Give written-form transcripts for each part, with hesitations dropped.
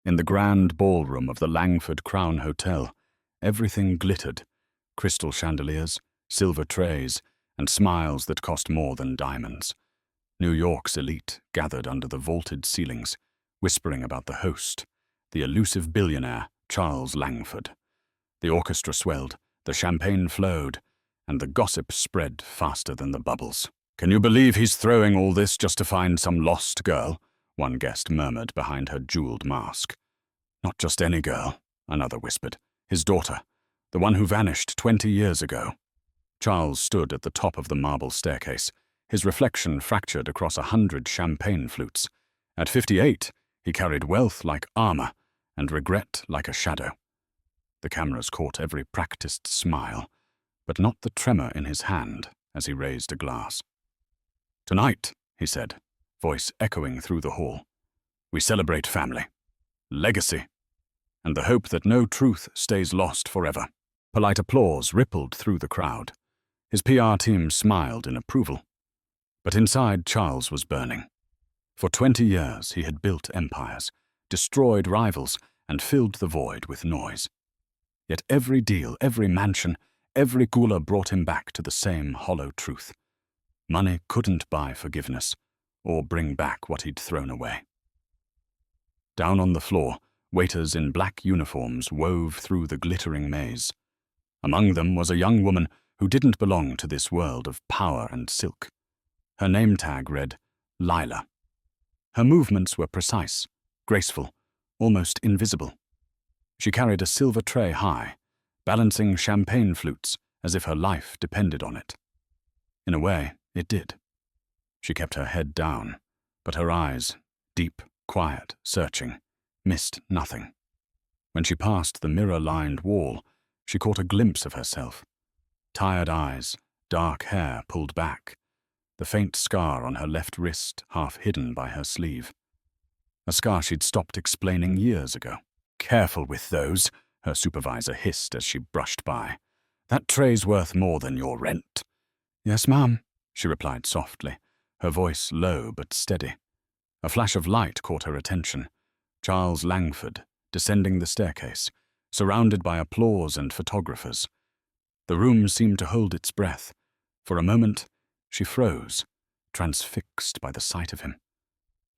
In the grand ballroom of the Langford Crown Hotel, everything glittered: crystal chandeliers, silver trays, and smiles that cost more than diamonds. New York's elite gathered under the vaulted ceilings, whispering about the host, the elusive billionaire, Charles Langford. The orchestra swelled, the champagne flowed, and the gossip spread faster than the bubbles. "Can you believe he's throwing all this just to find some lost girl?" one guest murmured behind her jeweled mask. "Not just any girl," another whispered. "His daughter, the one who vanished 20 years ago." Charles stood at the top of the marble staircase, his reflection fractured across 100 champagne flutes. At 58, he carried wealth like armor and regret like a shadow. The cameras caught every practiced smile, but not the tremor in his hand as he raised a glass. "Tonight," he said, voice echoing through the hall, "we celebrate family, legacy, and the hope that no truth stays lost forever." Polite applause rippled through the crowd. His PR team smiled in approval. But inside, Charles was burning. For 20 years, he had built empires, destroyed rivals, and filled the void with noise. Yet every deal, every mansion, every cooler brought him back to the same hollow truth. Money couldn't buy forgiveness or bring back what he'd thrown away. Down on the floor, waiters in black uniforms wove through the glittering maze. Among them was a young woman who didn't belong to this world of power and silk. Her name tag read Lila. Her movements were precise, graceful, almost invisible. She carried a silver tray high, balancing champagne flutes as if her life depended on it. In a way, it did. She kept her head down, but her eyes, deep, quiet, searching, missed nothing. When she passed the mirror-lined wall, she caught a glimpse of herself. Tired eyes, dark hair pulled back, the faint scar on her left wrist half hidden by her sleeve. A scar she'd stopped explaining years ago. "Careful with those," her supervisor hissed as she brushed by. "That tray's worth more than your rent." "Yes, ma'am," she replied softly, her voice low but steady. A flash of light caught her attention. Charles Langford, descending the staircase, surrounded by applause and photographers. The room seemed to hold its breath. For a moment, she froze, transfixed by the sight of him.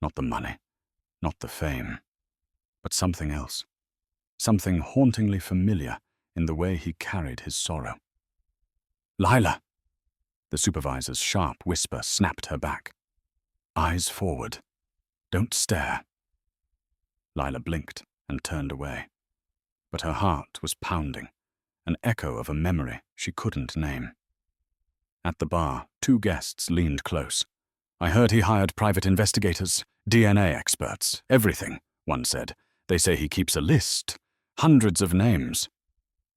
Not the money, not the fame, but something else. Something hauntingly familiar in the way he carried his sorrow. "Lila!" The supervisor's sharp whisper snapped her back. "Eyes forward. Don't stare." Lila blinked and turned away. But her heart was pounding, an echo of a memory she couldn't name. At the bar, 2 guests leaned close. "I heard he hired private investigators, DNA experts, everything," one said. "They say he keeps a list. Hundreds of names."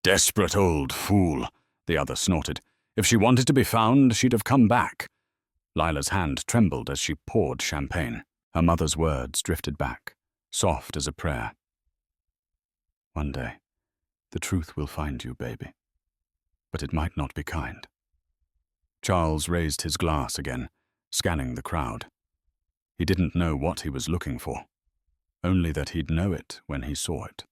"Desperate old fool," the other snorted. "If she wanted to be found, she'd have come back." Lila's hand trembled as she poured champagne. Her mother's words drifted back, soft as a prayer. "One day, the truth will find you, baby. But it might not be kind." Charles raised his glass again, scanning the crowd. He didn't know what he was looking for, only that he'd know it when he saw it.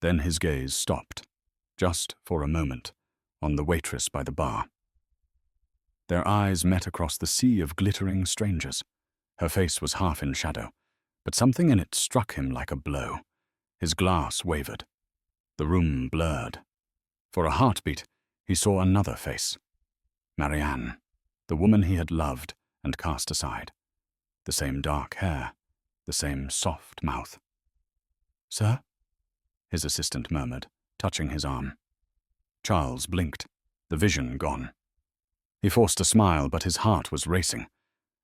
Then his gaze stopped, just for a moment, on the waitress by the bar. Their eyes met across the sea of glittering strangers. Her face was half in shadow, but something in it struck him like a blow. His glass wavered. The room blurred. For a heartbeat, he saw another face. Marianne, the woman he had loved and cast aside. The same dark hair, the same soft mouth. "Sir?" his assistant murmured, touching his arm. Charles blinked, the vision gone. He forced a smile, but his heart was racing.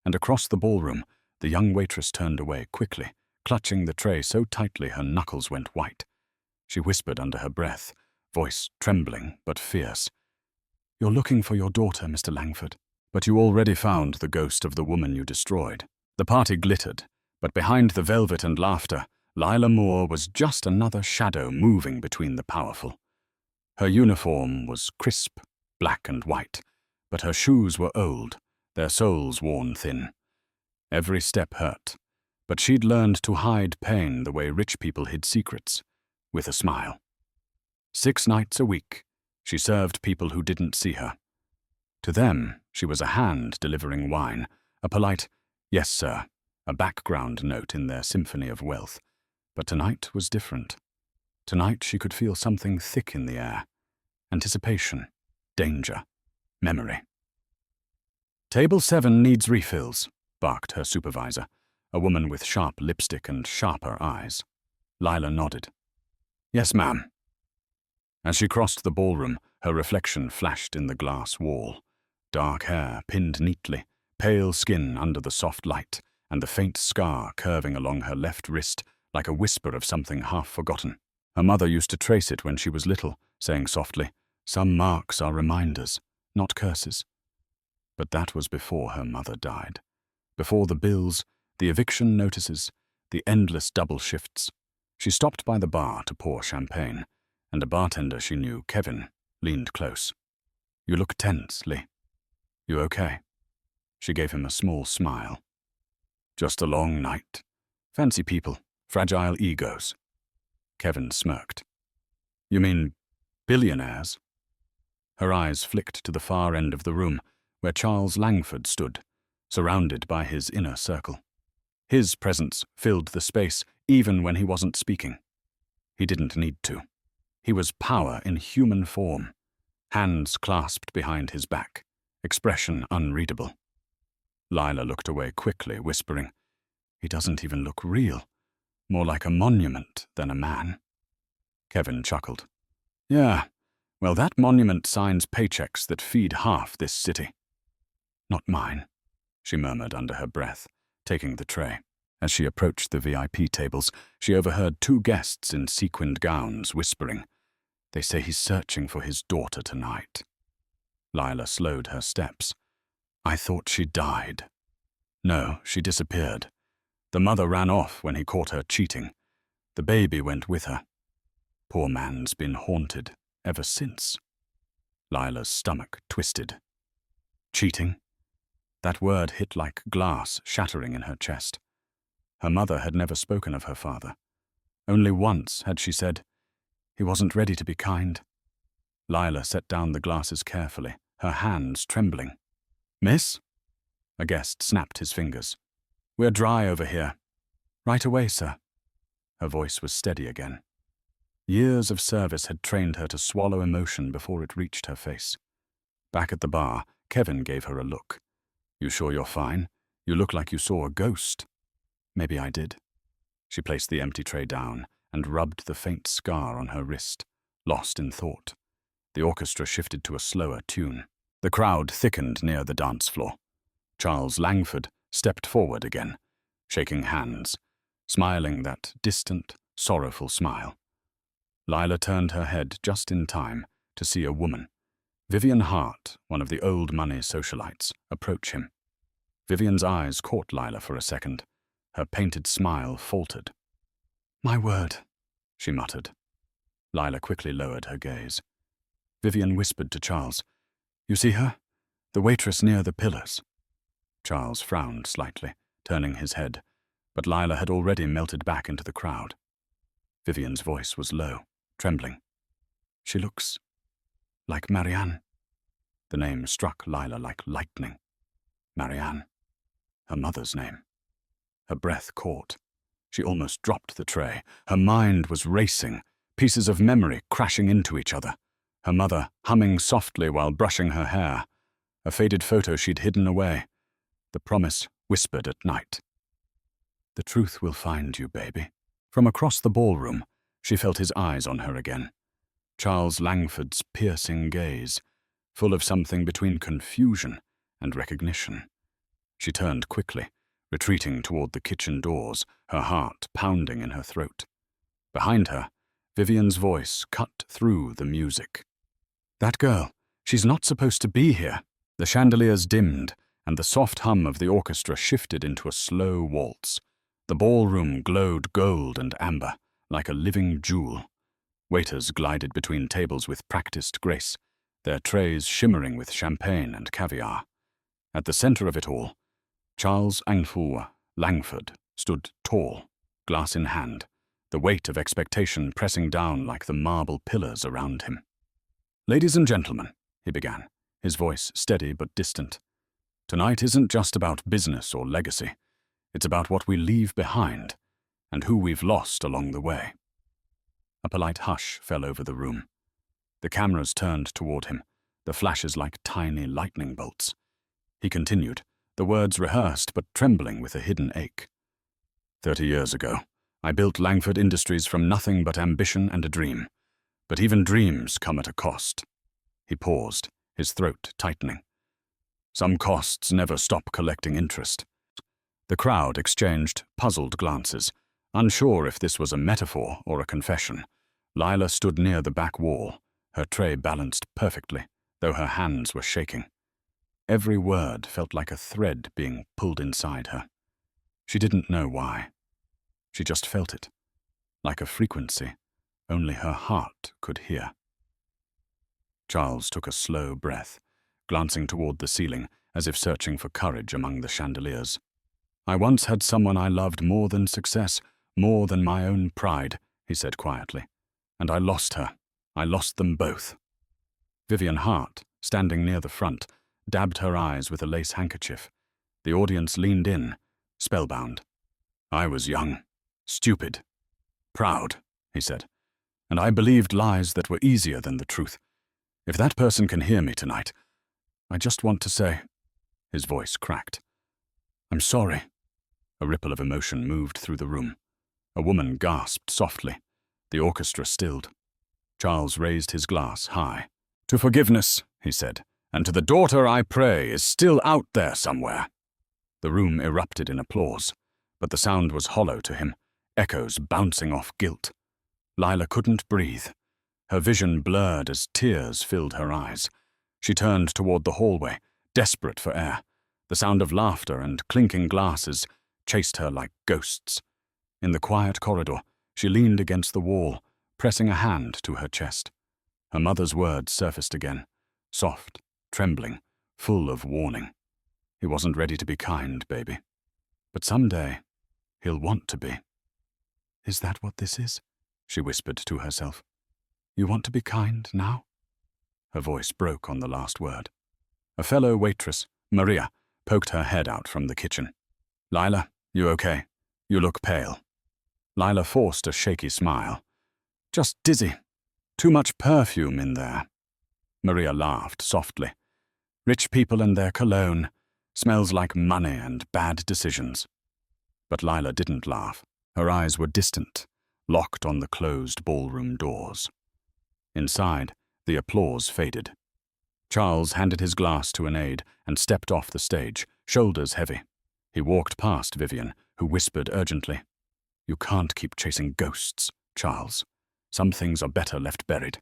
And across the ballroom, the young waitress turned away quickly, clutching the tray so tightly her knuckles went white. She whispered under her breath, voice trembling but fierce. "You're looking for your daughter, Mr. Langford, but you already found the ghost of the woman you destroyed." The party glittered, but behind the velvet and laughter, Lila Moore was just another shadow moving between the powerful. Her uniform was crisp, black and white, but her shoes were old, their soles worn thin. Every step hurt, But she'd learned to hide pain the way rich people hid secrets, with a smile. 6 nights a week, she served people who didn't see her. To them, she was a hand delivering wine, a polite, "Yes, sir," a background note in their symphony of wealth. But tonight was different. Tonight she could feel something thick in the air. Anticipation, danger, memory. "Table 7 needs refills," barked her supervisor, a woman with sharp lipstick and sharper eyes. Lila nodded. "Yes, ma'am." As she crossed the ballroom, her reflection flashed in the glass wall. Dark hair pinned neatly, pale skin under the soft light, and the faint scar curving along her left wrist like a whisper of something half forgotten. Her mother used to trace it when she was little, saying softly, "Some marks are reminders, not curses." But that was before her mother died. Before the bills, the eviction notices, the endless double shifts. She stopped by the bar to pour champagne, and a bartender she knew, Kevin, leaned close. "You look tense, Lee. You okay?" She gave him a small smile. "Just a long night. Fancy people, fragile egos." Kevin smirked. "You mean billionaires?" Her eyes flicked to the far end of the room, where Charles Langford stood, surrounded by his inner circle. His presence filled the space even when he wasn't speaking. He didn't need to. He was power in human form, hands clasped behind his back, expression unreadable. Lila looked away quickly, whispering, "He doesn't even look real, more like a monument than a man." Kevin chuckled. "Yeah, well, that monument signs paychecks that feed half this city." "Not mine," she murmured under her breath, taking the tray. As she approached the VIP tables, she overheard 2 guests in sequined gowns whispering, "They say he's searching for his daughter tonight." Lila slowed her steps. "I thought she died." "No, she disappeared. The mother ran off when he caught her cheating. The baby went with her. Poor man's been haunted ever since." Lila's stomach twisted. Cheating? That word hit like glass shattering in her chest. Her mother had never spoken of her father. Only once had she said, "He wasn't ready to be kind." Lila set down the glasses carefully, her hands trembling. "Miss?" A guest snapped his fingers. "We're dry over here." "Right away, sir." Her voice was steady again. Years of service had trained her to swallow emotion before it reached her face. Back at the bar, Kevin gave her a look. "You sure you're fine? You look like you saw a ghost." "Maybe I did." She placed the empty tray down and rubbed the faint scar on her wrist, lost in thought. The orchestra shifted to a slower tune. The crowd thickened near the dance floor. Charles Langford stepped forward again, shaking hands, smiling that distant, sorrowful smile. Lila turned her head just in time to see a woman, Vivian Hart, one of the old money socialites, approach him. Vivian's eyes caught Lila for a second. Her painted smile faltered. "My word," she muttered. Lila quickly lowered her gaze. Vivian whispered to Charles, "You see her? The waitress near the pillars." Charles frowned slightly, turning his head, but Lila had already melted back into the crowd. Vivian's voice was low, trembling. "She looks like Marianne." The name struck Lila like lightning. Marianne. Her mother's name. Her breath caught. She almost dropped the tray. Her mind was racing, pieces of memory crashing into each other. Her mother humming softly while brushing her hair. A faded photo she'd hidden away. The promise whispered at night. "The truth will find you, baby." From across the ballroom, she felt his eyes on her again. Charles Langford's piercing gaze, full of something between confusion and recognition. She turned quickly, retreating toward the kitchen doors, her heart pounding in her throat. Behind her, Vivian's voice cut through the music. "That girl, she's not supposed to be here." The chandeliers dimmed, and the soft hum of the orchestra shifted into a slow waltz. The ballroom glowed gold and amber, like a living jewel. Waiters glided between tables with practiced grace, their trays shimmering with champagne and caviar. At the center of it all, Charles Langford stood tall, glass in hand, the weight of expectation pressing down like the marble pillars around him. "Ladies and gentlemen," he began, his voice steady but distant, "tonight isn't just about business or legacy. It's about what we leave behind and who we've lost along the way." A polite hush fell over the room. The cameras turned toward him, the flashes like tiny lightning bolts. He continued, the words rehearsed but trembling with a hidden ache. 30 years ago, I built Langford Industries from nothing but ambition and a dream. But even dreams come at a cost." He paused, his throat tightening. "Some costs never stop collecting interest." The crowd exchanged puzzled glances, unsure if this was a metaphor or a confession. Lila stood near the back wall, her tray balanced perfectly, though her hands were shaking. Every word felt like a thread being pulled inside her. She didn't know why. She just felt it, like a frequency only her heart could hear. Charles took a slow breath, glancing toward the ceiling as if searching for courage among the chandeliers. "I once had someone I loved more than success, more than my own pride," he said quietly. "And I lost her. I lost them both." Vivian Hart, standing near the front, dabbed her eyes with a lace handkerchief. The audience leaned in, spellbound. "I was young, stupid, proud," he said, "and I believed lies that were easier than the truth. If that person can hear me tonight, I just want to say—" His voice cracked. "I'm sorry." A ripple of emotion moved through the room. A woman gasped softly. The orchestra stilled. Charles raised his glass high. "To forgiveness," he said, "and to the daughter I pray is still out there somewhere." The room erupted in applause, but the sound was hollow to him, echoes bouncing off guilt. Lila couldn't breathe. Her vision blurred as tears filled her eyes. She turned toward the hallway, desperate for air. The sound of laughter and clinking glasses chased her like ghosts. In the quiet corridor, she leaned against the wall, pressing a hand to her chest. Her mother's words surfaced again, soft, trembling, full of warning. "He wasn't ready to be kind, baby. But someday, he'll want to be." "Is that what this is?" she whispered to herself. "You want to be kind now?" Her voice broke on the last word. A fellow waitress, Maria, poked her head out from the kitchen. "Lila, you okay? You look pale." Lila forced a shaky smile. "Just dizzy. Too much perfume in there." Maria laughed softly. "Rich people and their cologne. Smells like money and bad decisions." But Lila didn't laugh. Her eyes were distant, locked on the closed ballroom doors. Inside, the applause faded. Charles handed his glass to an aide and stepped off the stage, shoulders heavy. He walked past Vivian, who whispered urgently, "You can't keep chasing ghosts, Charles. Some things are better left buried."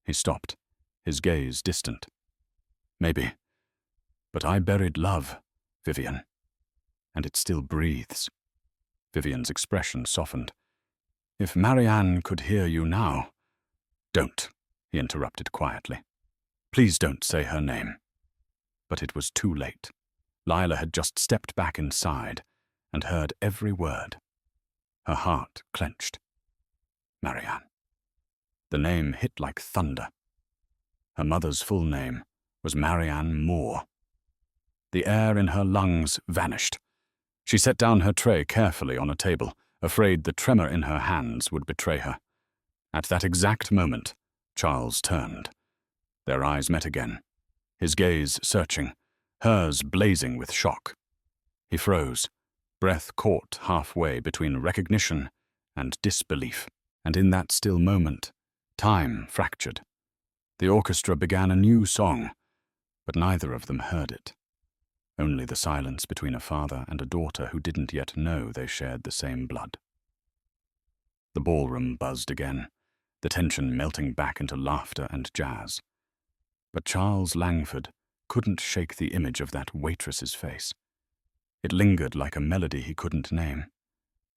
He stopped, his gaze distant. "Maybe. But I buried love, Vivian. And it still breathes." Vivian's expression softened. "If Marianne could hear you now—" "Don't," he interrupted quietly. "Please don't say her name." But it was too late. Lila had just stepped back inside and heard every word. Her heart clenched. Marianne. The name hit like thunder. Her mother's full name was Marianne Moore. The air in her lungs vanished. She set down her tray carefully on a table, afraid the tremor in her hands would betray her. At that exact moment, Charles turned. Their eyes met again, his gaze searching, hers blazing with shock. He froze, breath caught halfway between recognition and disbelief. And in that still moment, time fractured. The orchestra began a new song, but neither of them heard it. Only the silence between a father and a daughter who didn't yet know they shared the same blood. The ballroom buzzed again, the tension melting back into laughter and jazz. But Charles Langford couldn't shake the image of that waitress's face. It lingered like a melody he couldn't name.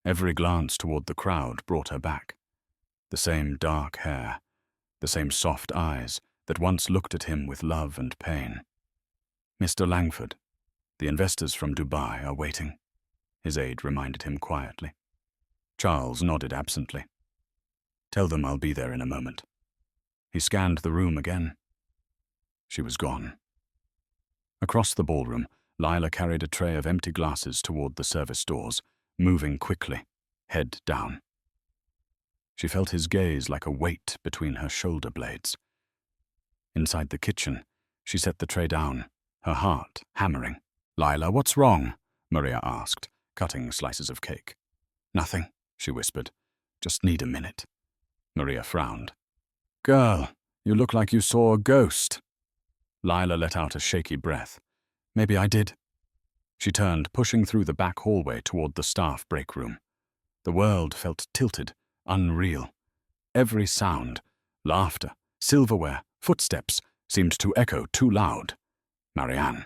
Every glance toward the crowd brought her back. The same dark hair, the same soft eyes that once looked at him with love and pain. "Mr. Langford, the investors from Dubai are waiting." his aide reminded him quietly. Charles nodded absently. Tell them I'll be there in a moment. He scanned the room again. She was gone. Across the ballroom, Lila carried a tray of empty glasses toward the service doors, moving quickly, head down. She felt his gaze like a weight between her shoulder blades. Inside the kitchen, she set the tray down, her heart hammering. Lila, what's wrong? Maria asked, cutting slices of cake. Nothing, she whispered. Just need a minute. Maria frowned. Girl, you look like you saw a ghost. Lila let out a shaky breath. Maybe I did. She turned, pushing through the back hallway toward the staff break room. The world felt tilted, unreal. Every sound, laughter, silverware, footsteps, seemed to echo too loud. Marianne.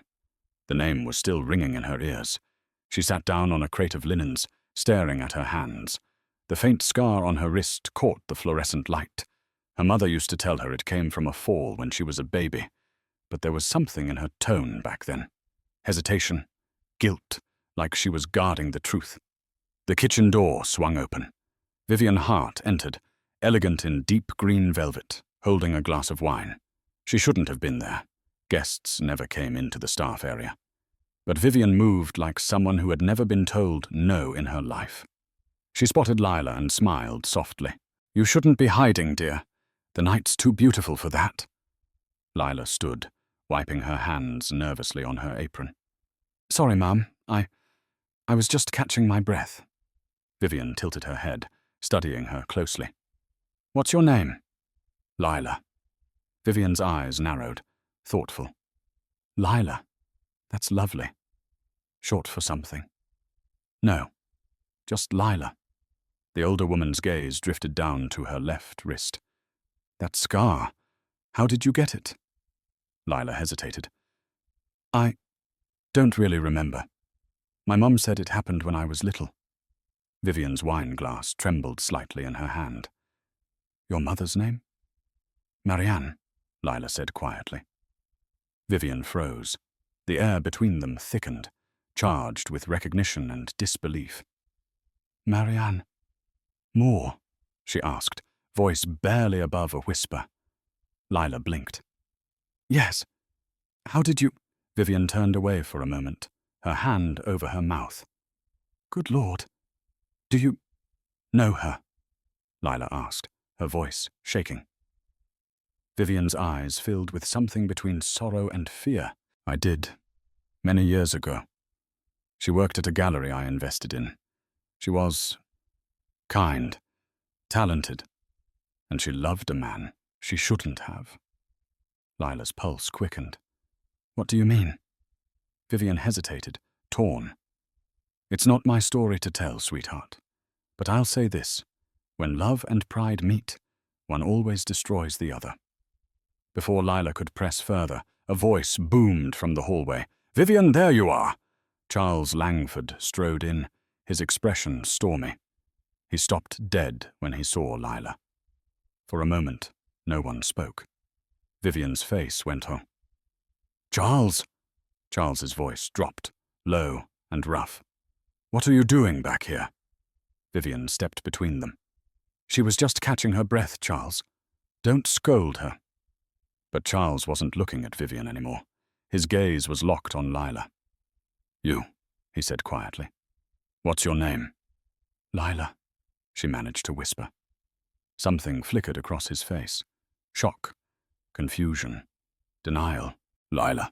The name was still ringing in her ears. She sat down on a crate of linens, staring at her hands. The faint scar on her wrist caught the fluorescent light. Her mother used to tell her it came from a fall when she was a baby. But there was something in her tone back then. Hesitation, guilt, like she was guarding the truth. The kitchen door swung open. Vivian Hart entered, elegant in deep green velvet, holding a glass of wine. She shouldn't have been there. Guests never came into the staff area. But Vivian moved like someone who had never been told no in her life. She spotted Lila and smiled softly. You shouldn't be hiding, dear. The night's too beautiful for that. Lila stood, wiping her hands nervously on her apron. Sorry, Mum. I was just catching my breath. Vivian tilted her head, studying her closely. What's your name? Lila. Vivian's eyes narrowed, thoughtful. Lila. That's lovely. Short for something. No, just Lila. The older woman's gaze drifted down to her left wrist. That scar. How did you get it? Lila hesitated. I don't really remember. My mum said it happened when I was little. Vivian's wine glass trembled slightly in her hand. Your mother's name? Marianne, Lila said quietly. Vivian froze. The air between them thickened, charged with recognition and disbelief. Marianne. More? She asked, voice barely above a whisper. Lila blinked. Yes. How did you... Vivian turned away for a moment, her hand over her mouth. Good Lord. Do you know her? Lila asked, her voice shaking. Vivian's eyes filled with something between sorrow and fear. I did. Many years ago. She worked at a gallery I invested in. She was kind, talented, and she loved a man she shouldn't have. Lila's pulse quickened. What do you mean? Vivian hesitated, torn. It's not my story to tell, sweetheart. But I'll say this. When love and pride meet, one always destroys the other. Before Lila could press further, a voice boomed from the hallway. Vivian, there you are! Charles Langford strode in, his expression stormy. He stopped dead when he saw Lila. For a moment, no one spoke. Vivian's face went on. Charles! Charles's voice dropped, low and rough. What are you doing back here? Vivian stepped between them. She was just catching her breath, Charles. Don't scold her. But Charles wasn't looking at Vivian anymore. His gaze was locked on Lila. You, he said quietly. What's your name? Lila, she managed to whisper. Something flickered across his face. Shock, confusion, denial. Lila,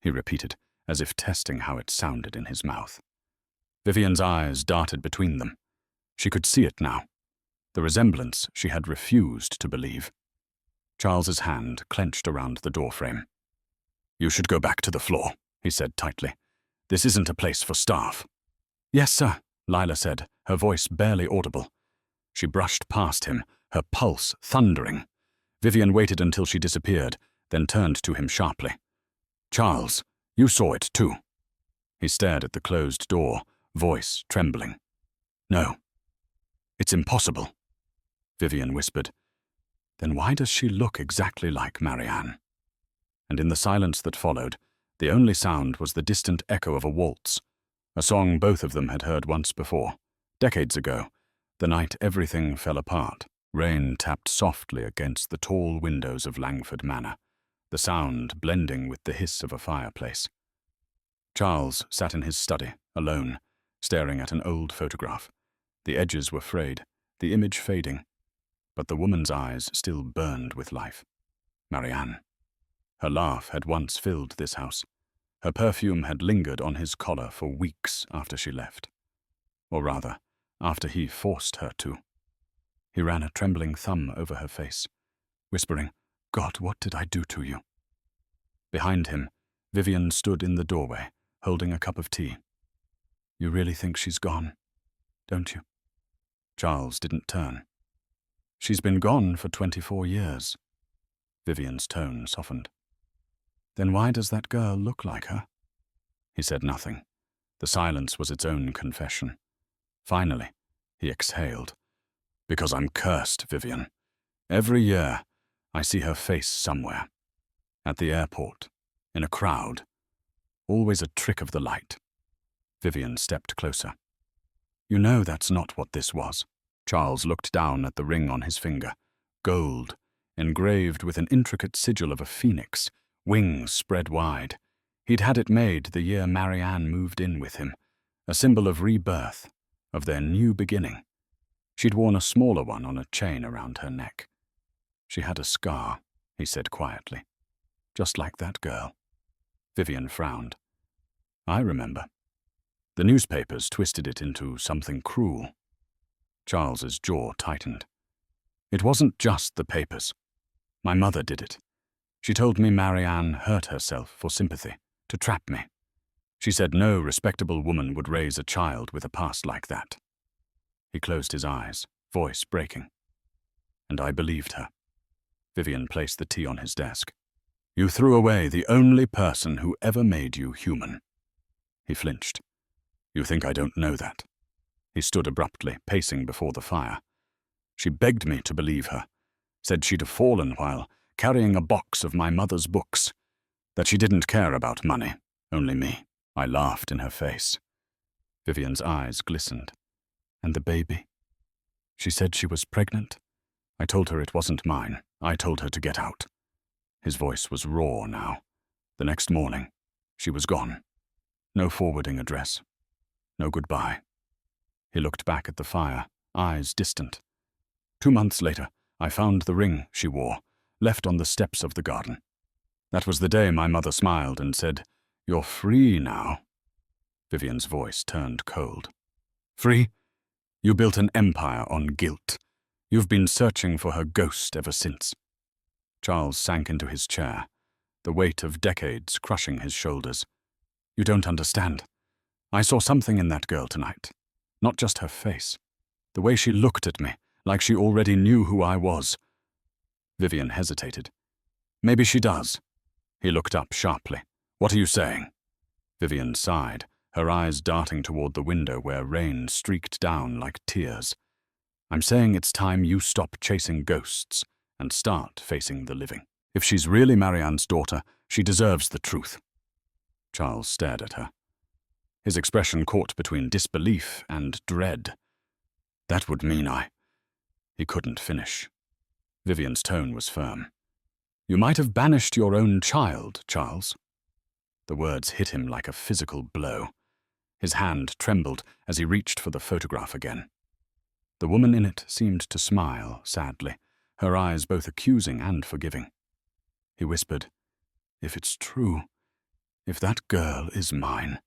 he repeated, as if testing how it sounded in his mouth. Vivian's eyes darted between them. She could see it now. The resemblance she had refused to believe. Charles's hand clenched around the doorframe. You should go back to the floor, he said tightly. This isn't a place for staff. Yes, sir, Lila said, her voice barely audible. She brushed past him, her pulse thundering. Vivian waited until she disappeared, then turned to him sharply. Charles, you saw it too. He stared at the closed door, voice trembling. No. It's impossible. Vivian whispered. Then why does she look exactly like Marianne? And in the silence that followed, the only sound was the distant echo of a waltz, A song both of them had heard once before, decades ago, the night everything fell apart. Rain tapped softly against the tall windows of Langford Manor, the sound blending with the hiss of a fireplace. Charles sat in his study, alone, staring at an old photograph. The edges were frayed, the image fading, but the woman's eyes still burned with life. Marianne. Her laugh had once filled this house. Her perfume had lingered on his collar for weeks after she left. Or rather, after he forced her to. He ran a trembling thumb over her face, whispering, "God, what did I do to you?" Behind him, Vivian stood in the doorway, holding a cup of tea. "You really think she's gone, don't you?" Charles didn't turn. "She's been gone for 24 years. Vivian's tone softened. "Then why does that girl look like her?" He said nothing. The silence was its own confession. Finally, he exhaled. "Because I'm cursed, Vivian. Every year, I see her face somewhere. At the airport, in a crowd. Always a trick of the light." Vivian stepped closer. "You know that's not what this was." Charles looked down at the ring on his finger. Gold, engraved with an intricate sigil of a phoenix, wings spread wide. He'd had it made the year Marianne moved in with him, a symbol of rebirth, of their new beginning. She'd worn a smaller one on a chain around her neck. "She had a scar," he said quietly. "Just like that girl." Vivian frowned. "I remember. The newspapers twisted it into something cruel." Charles's jaw tightened. "It wasn't just the papers. My mother did it. She told me Marianne hurt herself for sympathy, to trap me. She said no respectable woman would raise a child with a past like that." He closed his eyes, voice breaking. "And I believed her." Vivian placed the tea on his desk. "You threw away the only person who ever made you human." He flinched. "You think I don't know that?" He stood abruptly, pacing before the fire. "She begged me to believe her, said she'd have fallen while carrying a box of my mother's books, that she didn't care about money, only me." I laughed in her face. Vivian's eyes glistened. "And the baby?" "She said she was pregnant. I told her it wasn't mine. I told her to get out." His voice was raw now. "The next morning, she was gone. No forwarding address. No goodbye." He looked back at the fire, eyes distant. 2 months later, I found the ring she wore, left on the steps of the garden. That was the day my mother smiled and said, 'You're free now.'" Vivian's voice turned cold. "Free? You built an empire on guilt. You've been searching for her ghost ever since." Charles sank into his chair, the weight of decades crushing his shoulders. "You don't understand. I saw something in that girl tonight. Not just her face. The way she looked at me, like she already knew who I was." Vivian hesitated. "Maybe she does." He looked up sharply. "What are you saying?" Vivian sighed, her eyes darting toward the window where rain streaked down like tears. "I'm saying it's time you stop chasing ghosts and start facing the living. If she's really Marianne's daughter, she deserves the truth." Charles stared at her. His expression caught between disbelief and dread. "That would mean He couldn't finish. Vivian's tone was firm. "You might have banished your own child, Charles." The words hit him like a physical blow. His hand trembled as he reached for the photograph again. The woman in it seemed to smile sadly, her eyes both accusing and forgiving. He whispered, "If it's true, if that girl is mine."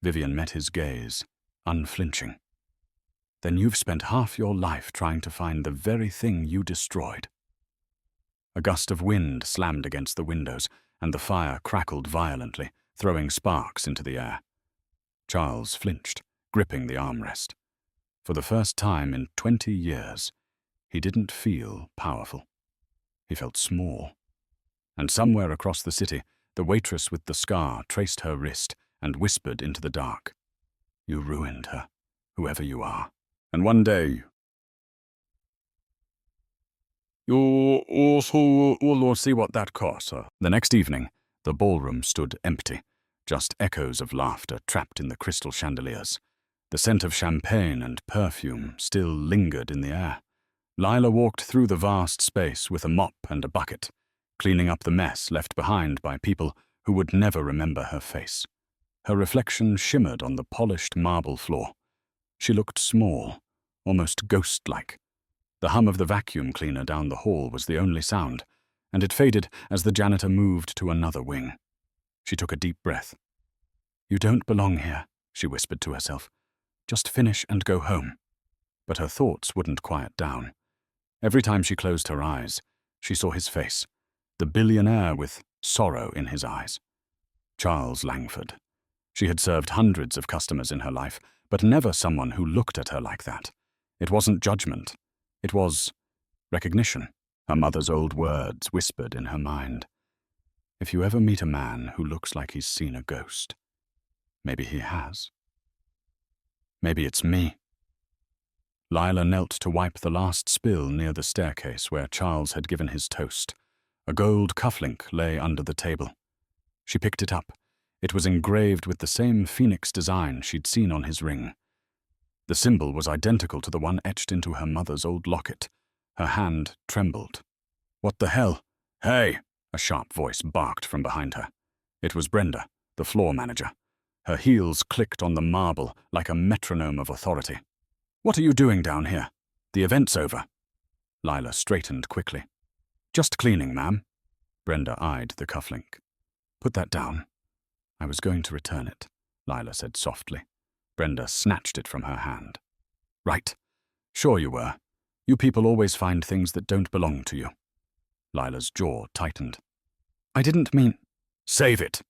Vivian met his gaze, unflinching. "Then you've spent half your life trying to find the very thing you destroyed." A gust of wind slammed against the windows, and the fire crackled violently, throwing sparks into the air. Charles flinched, gripping the armrest. For the first time in 20 years, he didn't feel powerful. He felt small. And somewhere across the city, the waitress with the scar traced her wrist and whispered into the dark, "You ruined her, whoever you are. And one day, you'll also see what that costs." The next evening, the ballroom stood empty. just echoes of laughter trapped in the crystal chandeliers. The scent of champagne and perfume still lingered in the air. Lila walked through the vast space with a mop and a bucket, cleaning up the mess left behind by people who would never remember her face. Her reflection shimmered on the polished marble floor. She looked small, almost ghost-like. The hum of the vacuum cleaner down the hall was the only sound, and it faded as the janitor moved to another wing. She took a deep breath. "You don't belong here," she whispered to herself. "Just finish and go home." But her thoughts wouldn't quiet down. Every time she closed her eyes, she saw his face, the billionaire with sorrow in his eyes. Charles Langford. She had served hundreds of customers in her life, but never someone who looked at her like that. It wasn't judgment. It was recognition. Her mother's old words whispered in her mind. If you ever meet a man who looks like he's seen a ghost, maybe he has. Maybe it's me. Lila knelt to wipe the last spill near the staircase where Charles had given his toast. A gold cufflink lay under the table. She picked it up. It was engraved with the same phoenix design she'd seen on his ring. The symbol was identical to the one etched into her mother's old locket. Her hand trembled. "What the hell?" "Hey!" a sharp voice barked from behind her. It was Brenda, the floor manager. Her heels clicked on the marble like a metronome of authority. "What are you doing down here? The event's over." Lila straightened quickly. "Just cleaning, ma'am." Brenda eyed the cufflink. "Put that down." "I was going to return it," Lila said softly. Brenda snatched it from her hand. "Right. Sure you were. You people always find things that don't belong to you." Lila's jaw tightened. "I didn't mean—" "Save it,"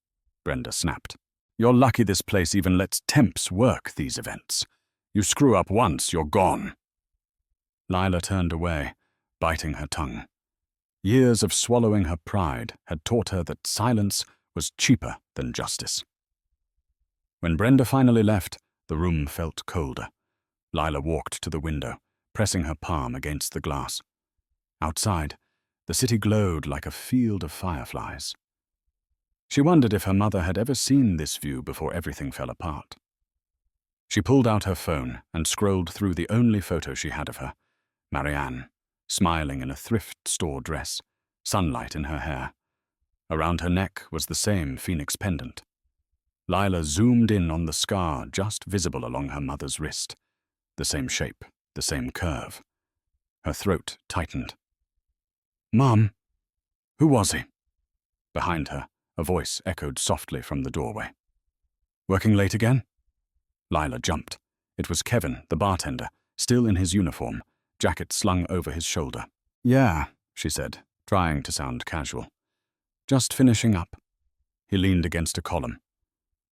Brenda snapped. "You're lucky this place even lets temps work these events. You screw up once, you're gone." Lila turned away, biting her tongue. Years of swallowing her pride had taught her that silence was cheaper than justice. When Brenda finally left, the room felt colder. Lila walked to the window, pressing her palm against the glass. Outside, the city glowed like a field of fireflies. She wondered if her mother had ever seen this view before everything fell apart. She pulled out her phone and scrolled through the only photo she had of her, Marianne, smiling in a thrift store dress, sunlight in her hair. Around her neck was the same phoenix pendant. Lila zoomed in on the scar just visible along her mother's wrist. The same shape, the same curve. Her throat tightened. "Mom, who was he?" Behind her, a voice echoed softly from the doorway. "Working late again?" Lila jumped. It was Kevin, the bartender, still in his uniform, jacket slung over his shoulder. "Yeah," she said, trying to sound casual. "Just finishing up." He leaned against a column.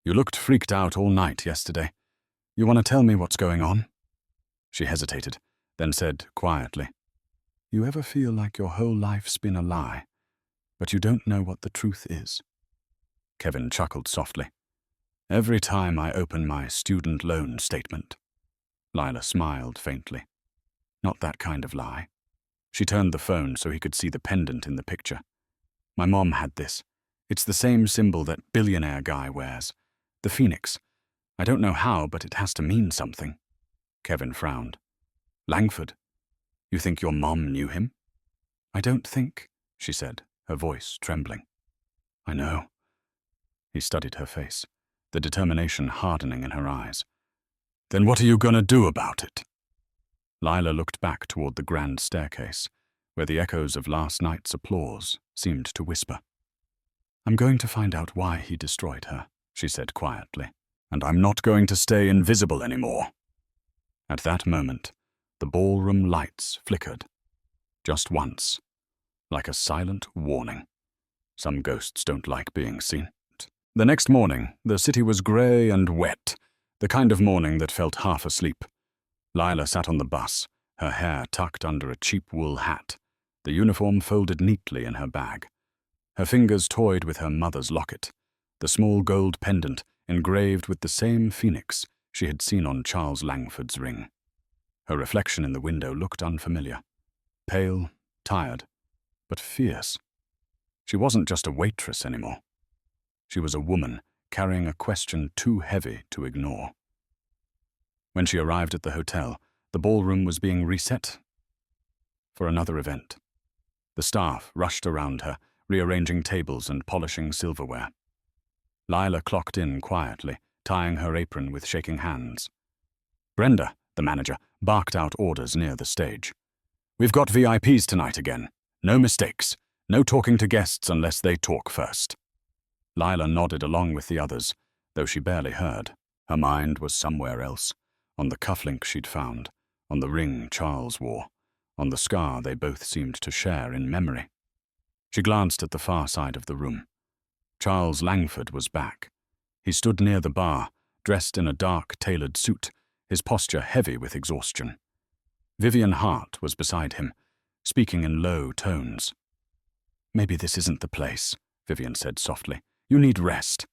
"You looked freaked out all night yesterday. You want to tell me what's going on?" She hesitated, then said quietly, "You ever feel like your whole life's been a lie, but you don't know what the truth is?" Kevin chuckled softly. "Every time I open my student loan statement." Lila smiled faintly. "Not that kind of lie." She turned the phone so he could see the pendant in the picture. "My mom had this. It's the same symbol that Billionaire guy wears. The phoenix. I don't know how, but it has to mean something." Kevin frowned. "Langford? You think your mom knew him?" "I don't think," she said, her voice trembling. "I know." He studied her face, the determination hardening in her eyes. "Then what are you gonna do about it?" Lila looked back toward the grand staircase, where the echoes of last night's applause seemed to whisper. "I'm going to find out why he destroyed her," she said quietly. "And I'm not going to stay invisible anymore." At that moment, the ballroom lights flickered. Just once, like a silent warning. Some ghosts don't like being seen. The next morning, the city was grey and wet, the kind of morning that felt half asleep. Lila sat on the bus, her hair tucked under a cheap wool hat, the uniform folded neatly in her bag. Her fingers toyed with her mother's locket, the small gold pendant engraved with the same phoenix she had seen on Charles Langford's ring. Her reflection in the window looked unfamiliar. Pale, tired, but fierce. She wasn't just a waitress anymore. She was a woman carrying a question too heavy to ignore. When she arrived at the hotel, the ballroom was being reset for another event. The staff rushed around her, rearranging tables and polishing silverware. Lila clocked in quietly, tying her apron with shaking hands. Brenda, the manager, barked out orders near the stage. "We've got VIPs tonight again. No mistakes. No talking to guests unless they talk first." Lila nodded along with the others, though she barely heard. Her mind was somewhere else, on the cufflink she'd found, on the ring Charles wore, on the scar they both seemed to share in memory. She glanced at the far side of the room. Charles Langford was back. He stood near the bar, dressed in a dark, tailored suit, his posture heavy with exhaustion. Vivian Hart was beside him, speaking in low tones. "Maybe this isn't the place," Vivian said softly. "You need rest."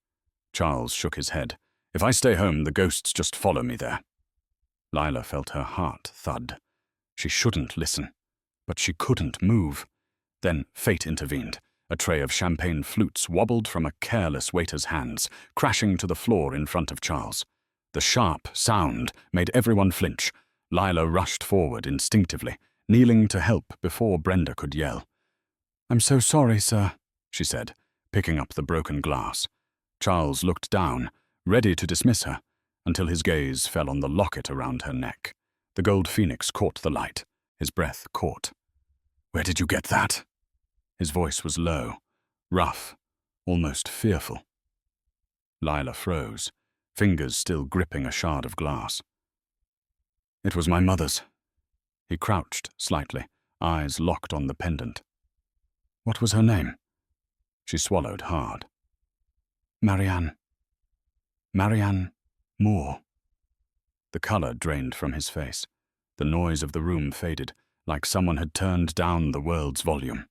Charles shook his head. "If I stay home, the ghosts just follow me there." Lila felt her heart thud. She shouldn't listen, but she couldn't move. Then fate intervened. A tray of champagne flutes wobbled from a careless waiter's hands, crashing to the floor in front of Charles. The sharp sound made everyone flinch. Lila rushed forward instinctively, kneeling to help before Brenda could yell. "I'm so sorry, sir," she said, picking up the broken glass. Charles looked down, ready to dismiss her, until his gaze fell on the locket around her neck. The gold phoenix caught the light. His breath caught. "Where did you get that?" His voice was low, rough, almost fearful. Lila froze, fingers still gripping a shard of glass. "It was my mother's." He crouched slightly, eyes locked on the pendant. "What was her name?" She swallowed hard. "Marianne. Marianne Moore." The color drained from his face. The noise of the room faded, like someone had turned down the world's volume.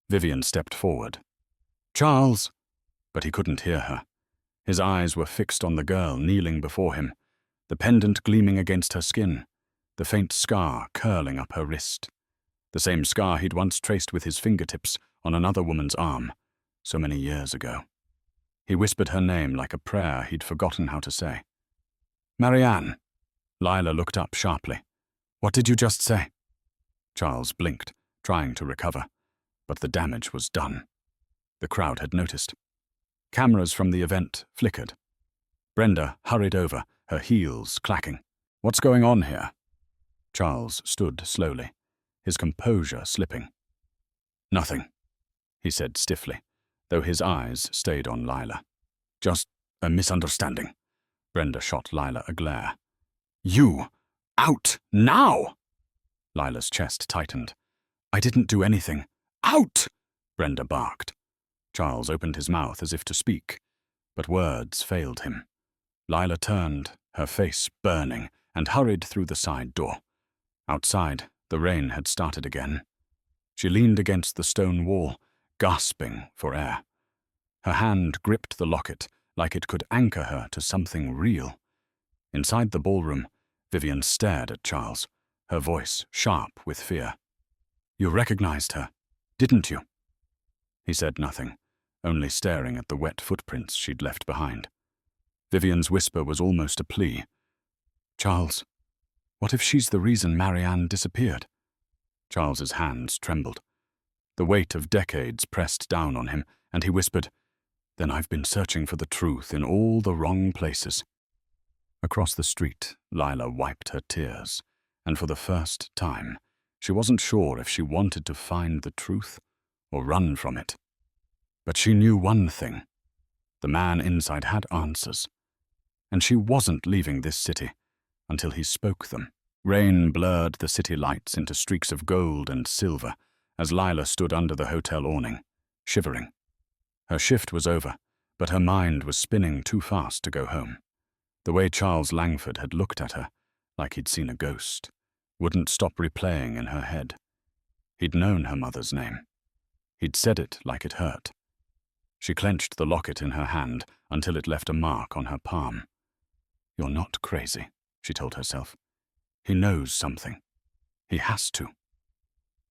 Vivian stepped forward. "Charles!" But he couldn't hear her. His eyes were fixed on the girl kneeling before him, the pendant gleaming against her skin, the faint scar curling up her wrist. The same scar he'd once traced with his fingertips on another woman's arm, so many years ago. He whispered her name like a prayer he'd forgotten how to say. "Marianne." Lila looked up sharply. "What did you just say?" Charles blinked, trying to recover, but the damage was done. The crowd had noticed. Cameras from the event flickered. Brenda hurried over, her heels clacking. "What's going on here?" Charles stood slowly, his composure slipping. "Nothing," he said stiffly, though his eyes stayed on Lila. "Just a misunderstanding." Brenda shot Lila a glare. "You! Out! Now!" Lila's chest tightened. "I didn't do anything." "Out!" Brenda barked. Charles opened his mouth as if to speak, but words failed him. Lila turned, her face burning, and hurried through the side door. Outside, the rain had started again. She leaned against the stone wall, gasping for air. Her hand gripped the locket like it could anchor her to something real. Inside the ballroom, Vivian stared at Charles, her voice sharp with fear. "You recognized her, didn't you?" He said nothing, only staring at the wet footprints she'd left behind. Vivian's whisper was almost a plea. "Charles, what if she's the reason Marianne disappeared?" Charles's hands trembled. The weight of decades pressed down on him, and he whispered, "Then I've been searching for the truth in all the wrong places." Across the street, Lila wiped her tears, and for the first time, she wasn't sure if she wanted to find the truth or run from it. But she knew one thing. The man inside had answers, and she wasn't leaving this city until he spoke them. Rain blurred the city lights into streaks of gold and silver as Lila stood under the hotel awning, shivering. Her shift was over, but her mind was spinning too fast to go home. The way Charles Langford had looked at her, like he'd seen a ghost, wouldn't stop replaying in her head. He'd known her mother's name. He'd said it like it hurt. She clenched the locket in her hand until it left a mark on her palm. "You're not crazy," she told herself. "He knows something. He has to."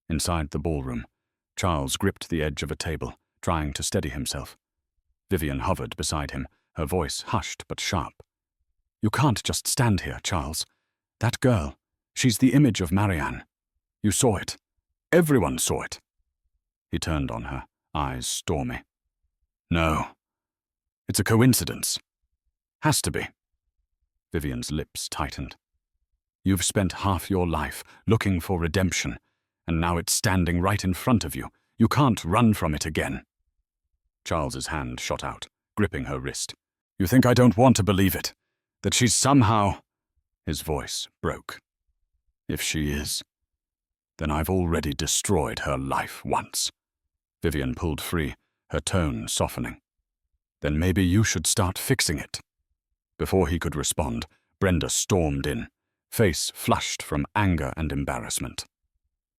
Inside the ballroom, Charles gripped the edge of a table, trying to steady himself. Vivian hovered beside him, her voice hushed but sharp. "You can't just stand here, Charles. That girl, she's the image of Marianne. You saw it. Everyone saw it." He turned on her, eyes stormy. "No. It's a coincidence. Has to be." Vivian's lips tightened. "You've spent half your life looking for redemption, and now it's standing right in front of you. You can't run from it again." Charles's hand shot out, gripping her wrist. "You think I don't want to believe it? That she's somehow—" His voice broke. "If she is, then I've already destroyed her life once." Vivian pulled free, her tone softening. "Then maybe you should start fixing it." Before he could respond, Brenda stormed in, face flushed from anger and embarrassment.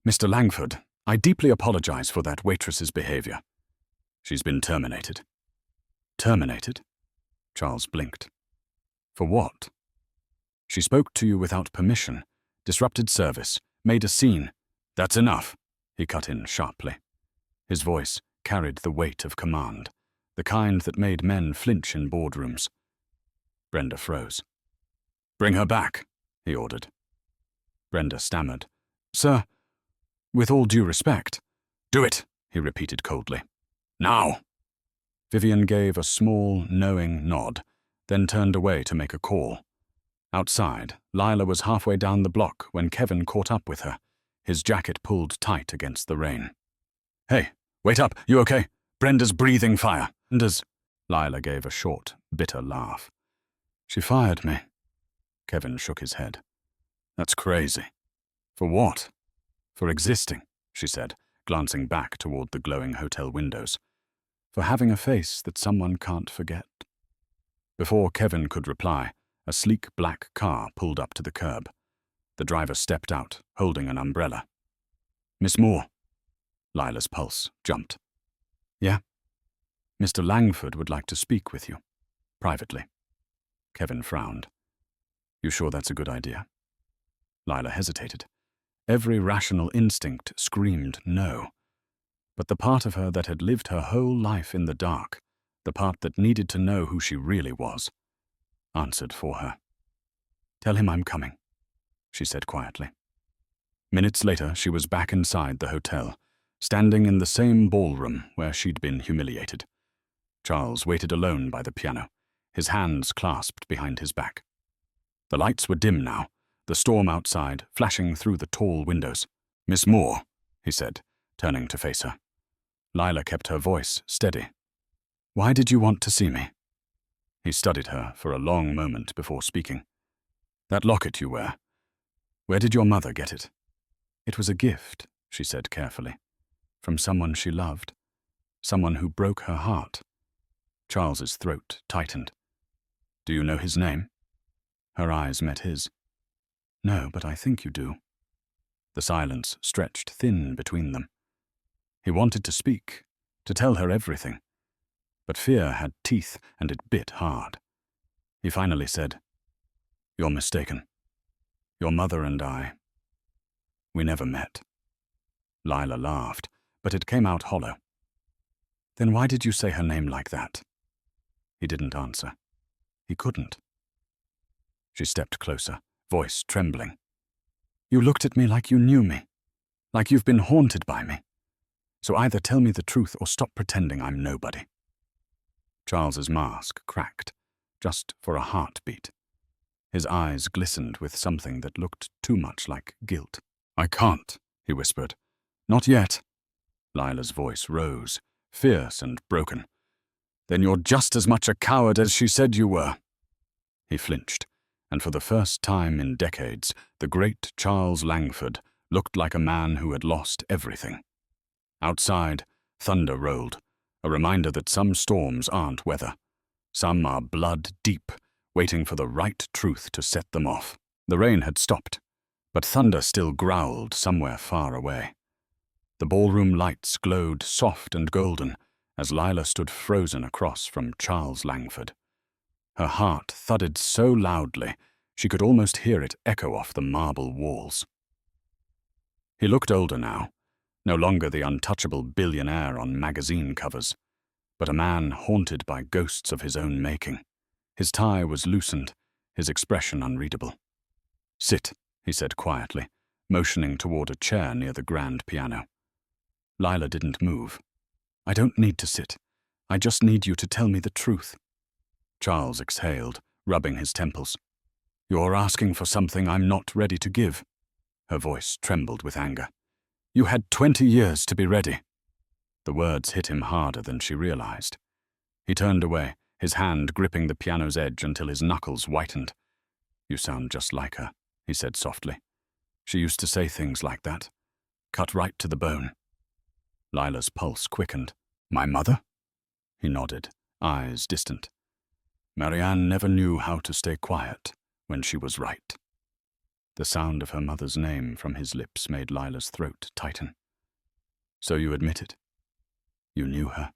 "Mr. Langford, I deeply apologize for that waitress's behavior. She's been terminated." "Terminated?" Charles blinked. "For what?" "She spoke to you without permission, disrupted service, made a scene." "That's enough," he cut in sharply. His voice carried the weight of command, the kind that made men flinch in boardrooms. Brenda froze. "Bring her back," he ordered. Brenda stammered. "Sir, with all due respect." "Do it," he repeated coldly. "Now." Vivian gave a small, knowing nod, then turned away to make a call. Outside, Lila was halfway down the block when Kevin caught up with her, his jacket pulled tight against the rain. "Hey, wait up, you okay? Brenda's breathing fire." Lila gave a short, bitter laugh. "She fired me." Kevin shook his head. "That's crazy." "For what?" "For existing," she said, glancing back toward the glowing hotel windows. "For having a face that someone can't forget." Before Kevin could reply, a sleek black car pulled up to the curb. The driver stepped out, holding an umbrella. "Miss Moore." Lila's pulse jumped. "Yeah?" "Mr. Langford would like to speak with you. Privately." Kevin frowned. "You sure that's a good idea?" Lila hesitated. Every rational instinct screamed no. But the part of her that had lived her whole life in the dark, the part that needed to know who she really was, answered for her. "Tell him I'm coming," she said quietly. Minutes later, she was back inside the hotel, standing in the same ballroom where she'd been humiliated. Charles waited alone by the piano, his hands clasped behind his back. The lights were dim now, the storm outside flashing through the tall windows. "Miss Moore," he said, turning to face her. Lila kept her voice steady. "Why did you want to see me?" He studied her for a long moment before speaking. "That locket you wear. Where did your mother get it?" "It was a gift," she said carefully. "From someone she loved. Someone who broke her heart." Charles's throat tightened. "Do you know his name?" Her eyes met his. "No, but I think you do." The silence stretched thin between them. He wanted to speak, to tell her everything. But fear had teeth and it bit hard. He finally said, "You're mistaken. Your mother and I, we never met." Lila laughed, but it came out hollow. "Then why did you say her name like that?" He didn't answer. He couldn't. She stepped closer, voice trembling. "You looked at me like you knew me, like you've been haunted by me. So either tell me the truth or stop pretending I'm nobody." Charles's mask cracked, just for a heartbeat. His eyes glistened with something that looked too much like guilt. "I can't," he whispered. "Not yet." Lila's voice rose, fierce and broken. "Then you're just as much a coward as she said you were." He flinched, and for the first time in decades, the great Charles Langford looked like a man who had lost everything. Outside, thunder rolled, a reminder that some storms aren't weather. Some are blood deep, waiting for the right truth to set them off. The rain had stopped, but thunder still growled somewhere far away. The ballroom lights glowed soft and golden as Lila stood frozen across from Charles Langford. Her heart thudded so loudly she could almost hear it echo off the marble walls. He looked older now, no longer the untouchable billionaire on magazine covers. but a man haunted by ghosts of his own making. His tie was loosened, his expression unreadable. "Sit," he said quietly, motioning toward a chair near the grand piano. Lila didn't move. "I don't need to sit. I just need you to tell me the truth." Charles exhaled, rubbing his temples. "You're asking for something I'm not ready to give." Her voice trembled with anger. "You had 20 years to be ready." The words hit him harder than she realized. He turned away, his hand gripping the piano's edge until his knuckles whitened. "You sound just like her," he said softly. "She used to say things like that. Cut right to the bone." Lila's pulse quickened. "My mother?" He nodded, eyes distant. "Marianne never knew how to stay quiet when she was right." The sound of her mother's name from his lips made Lila's throat tighten. "So you admit it? You knew her?"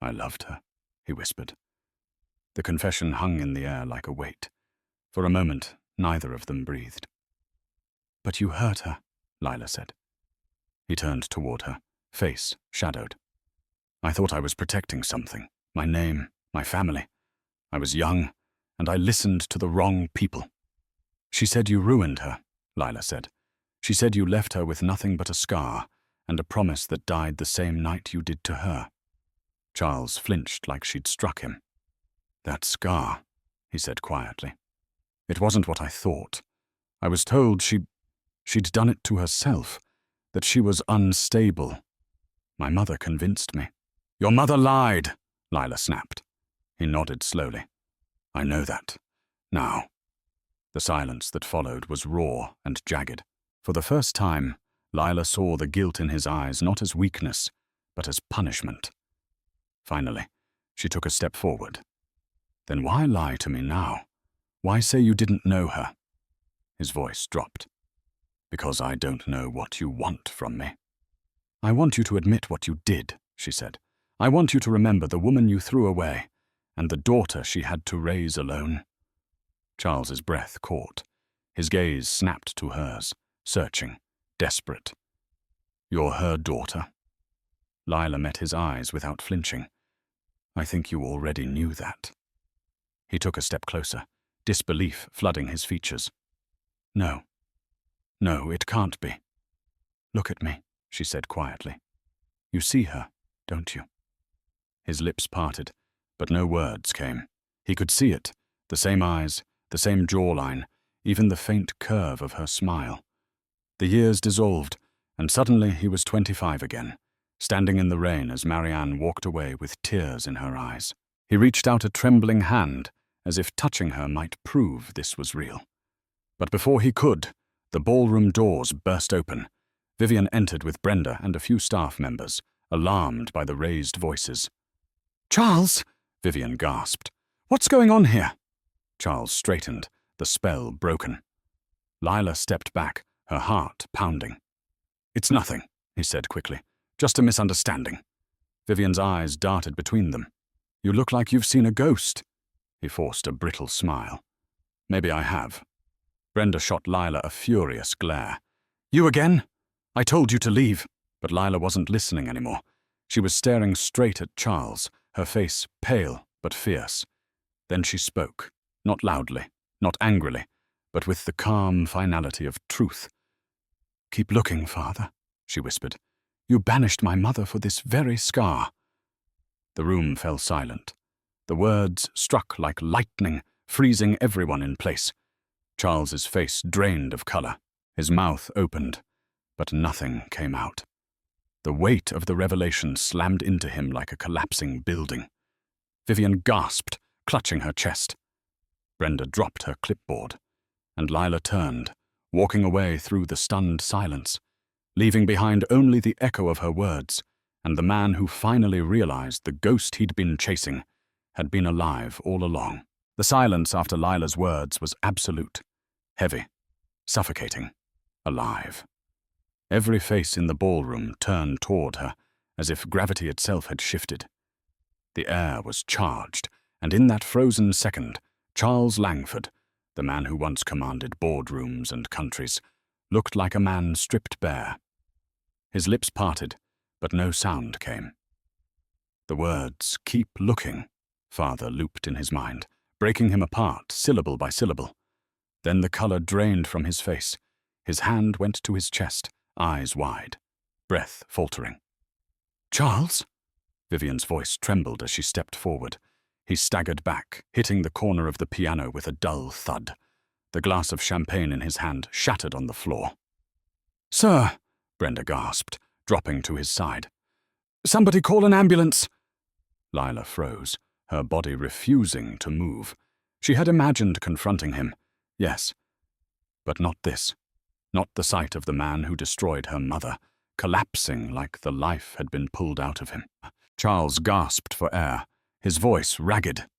"I loved her," he whispered. The confession hung in the air like a weight. For a moment, neither of them breathed. "But you hurt her," Lila said. He turned toward her, face shadowed. "I thought I was protecting something, my name, my family. I was young, and I listened to the wrong people." "She said you ruined her," Lila said. "She said you left her with nothing but a scar, and a promise that died the same night you did to her." Charles flinched like she'd struck him. "That scar," he said quietly. "It wasn't what I thought. I was told she'd done it to herself, that she was unstable. My mother convinced me." "Your mother lied," Lila snapped. He nodded slowly. "I know that. Now." The silence that followed was raw and jagged. For the first time, Lila saw the guilt in his eyes not as weakness, but as punishment. Finally, she took a step forward. "Then why lie to me now? Why say you didn't know her?" His voice dropped. "Because I don't know what you want from me." "I want you to admit what you did," she said. "I want you to remember the woman you threw away, and the daughter she had to raise alone." Charles's breath caught. His gaze snapped to hers, searching, desperate. "You're her daughter?" Lila met his eyes without flinching. "I think you already knew that." He took a step closer, disbelief flooding his features. No, it can't be." "Look at me," she said quietly. "You see her, don't you?" His lips parted, but no words came. He could see it, the same eyes, the same jawline, even the faint curve of her smile. The years dissolved, and suddenly he was 25 again, standing in the rain as Marianne walked away with tears in her eyes. He reached out a trembling hand, as if touching her might prove this was real. But before he could, the ballroom doors burst open. Vivian entered with Brenda and a few staff members, alarmed by the raised voices. "Charles!" Vivian gasped. "What's going on here?" Charles straightened, the spell broken. Lila stepped back, her heart pounding. "It's nothing," he said quickly. "Just a misunderstanding." Vivian's eyes darted between them. "You look like you've seen a ghost." He forced a brittle smile. "Maybe I have." Brenda shot Lila a furious glare. "You again? I told you to leave." But Lila wasn't listening anymore. She was staring straight at Charles, her face pale but fierce. Then she spoke, not loudly, not angrily, but with the calm finality of truth. "Keep looking, Father," she whispered. "You banished my mother for this very scar." The room fell silent. The words struck like lightning, freezing everyone in place. Charles's face drained of color. His mouth opened, but nothing came out. The weight of the revelation slammed into him like a collapsing building. Vivian gasped, clutching her chest. Brenda dropped her clipboard, and Lila turned, walking away through the stunned silence, leaving behind only the echo of her words and the man who finally realized the ghost he'd been chasing had been alive all along. The silence after Lila's words was absolute, heavy, suffocating, alive. Every face in the ballroom turned toward her, as if gravity itself had shifted. The air was charged, and in that frozen second, Charles Langford, the man who once commanded boardrooms and countries, looked like a man stripped bare. His lips parted, but no sound came. The words, "keep looking," father looped in his mind, breaking him apart, syllable by syllable. Then the color drained from his face. His hand went to his chest, eyes wide, breath faltering. "Charles?" Vivian's voice trembled as she stepped forward. He staggered back, hitting the corner of the piano with a dull thud. The glass of champagne in his hand shattered on the floor. "Sir," Brenda gasped, dropping to his side. "Somebody call an ambulance!" Lila froze, her body refusing to move. She had imagined confronting him, yes, but not this. Not the sight of the man who destroyed her mother, collapsing like the life had been pulled out of him. Charles gasped for air, his voice ragged.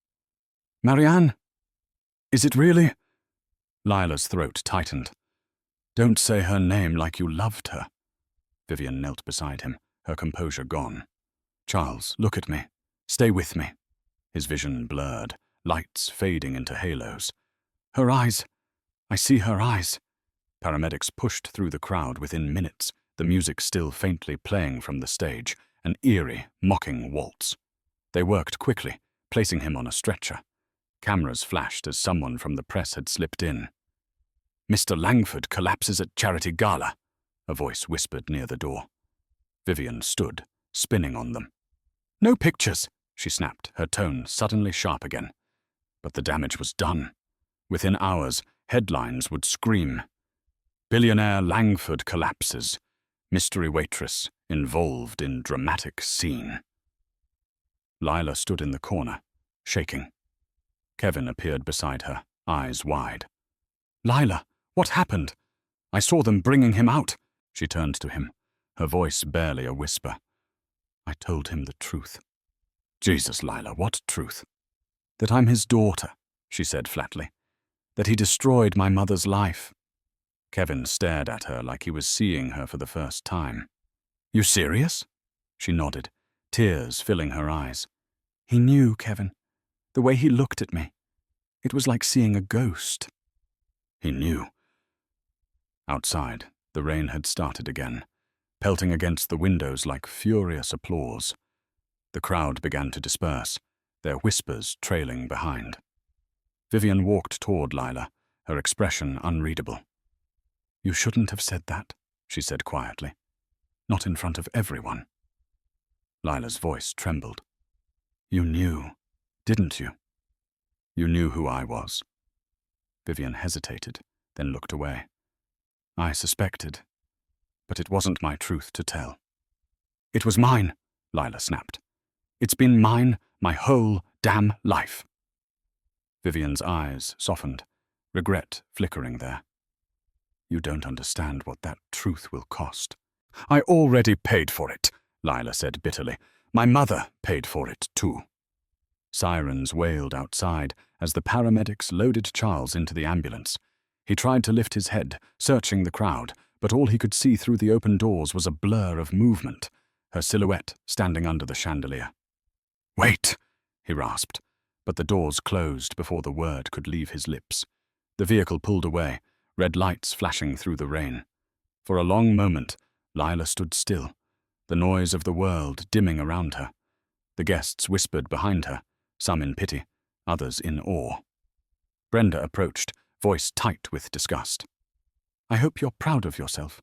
"Marianne? Is it really?" Lila's throat tightened. "Don't say her name like you loved her." Vivian knelt beside him, her composure gone. "Charles, look at me. Stay with me." His vision blurred, lights fading into halos. "Her eyes. I see her eyes." Paramedics pushed through the crowd within minutes, the music still faintly playing from the stage, an eerie, mocking waltz. They worked quickly, placing him on a stretcher. Cameras flashed as someone from the press had slipped in. "Mr. Langford collapses at charity gala," a voice whispered near the door. Vivian stood, spinning on them. "No pictures," she snapped, her tone suddenly sharp again. But the damage was done. Within hours, headlines would scream, "Billionaire Langford collapses. Mystery waitress involved in dramatic scene." Lila stood in the corner, shaking. Kevin appeared beside her, eyes wide. "Lila, what happened? I saw them bringing him out." She turned to him, her voice barely a whisper. "I told him the truth." "Jesus, Lila, what truth?" "That I'm his daughter," she said flatly. "That he destroyed my mother's life." Kevin stared at her like he was seeing her for the first time. "You serious?" She nodded, tears filling her eyes. "He knew, Kevin. The way he looked at me. It was like seeing a ghost." He knew. Outside, the rain had started again, pelting against the windows like furious applause. The crowd began to disperse, their whispers trailing behind. Vivian walked toward Lila, her expression unreadable. "You shouldn't have said that," she said quietly. "Not in front of everyone." Lila's voice trembled. "You knew, didn't you? You knew who I was." Vivian hesitated, then looked away. "I suspected, but it wasn't my truth to tell." "It was mine," Lila snapped. "It's been mine my whole damn life." Vivian's eyes softened, regret flickering there. "You don't understand what that truth will cost." "I already paid for it," Lila said bitterly. "My mother paid for it too." Sirens wailed outside as the paramedics loaded Charles into the ambulance. He tried to lift his head, searching the crowd, but all he could see through the open doors was a blur of movement, her silhouette standing under the chandelier. "Wait," he rasped, but the doors closed before the word could leave his lips. The vehicle pulled away, red lights flashing through the rain. For a long moment, Lila stood still, the noise of the world dimming around her. The guests whispered behind her, some in pity, others in awe. Brenda approached, voice tight with disgust. "I hope you're proud of yourself."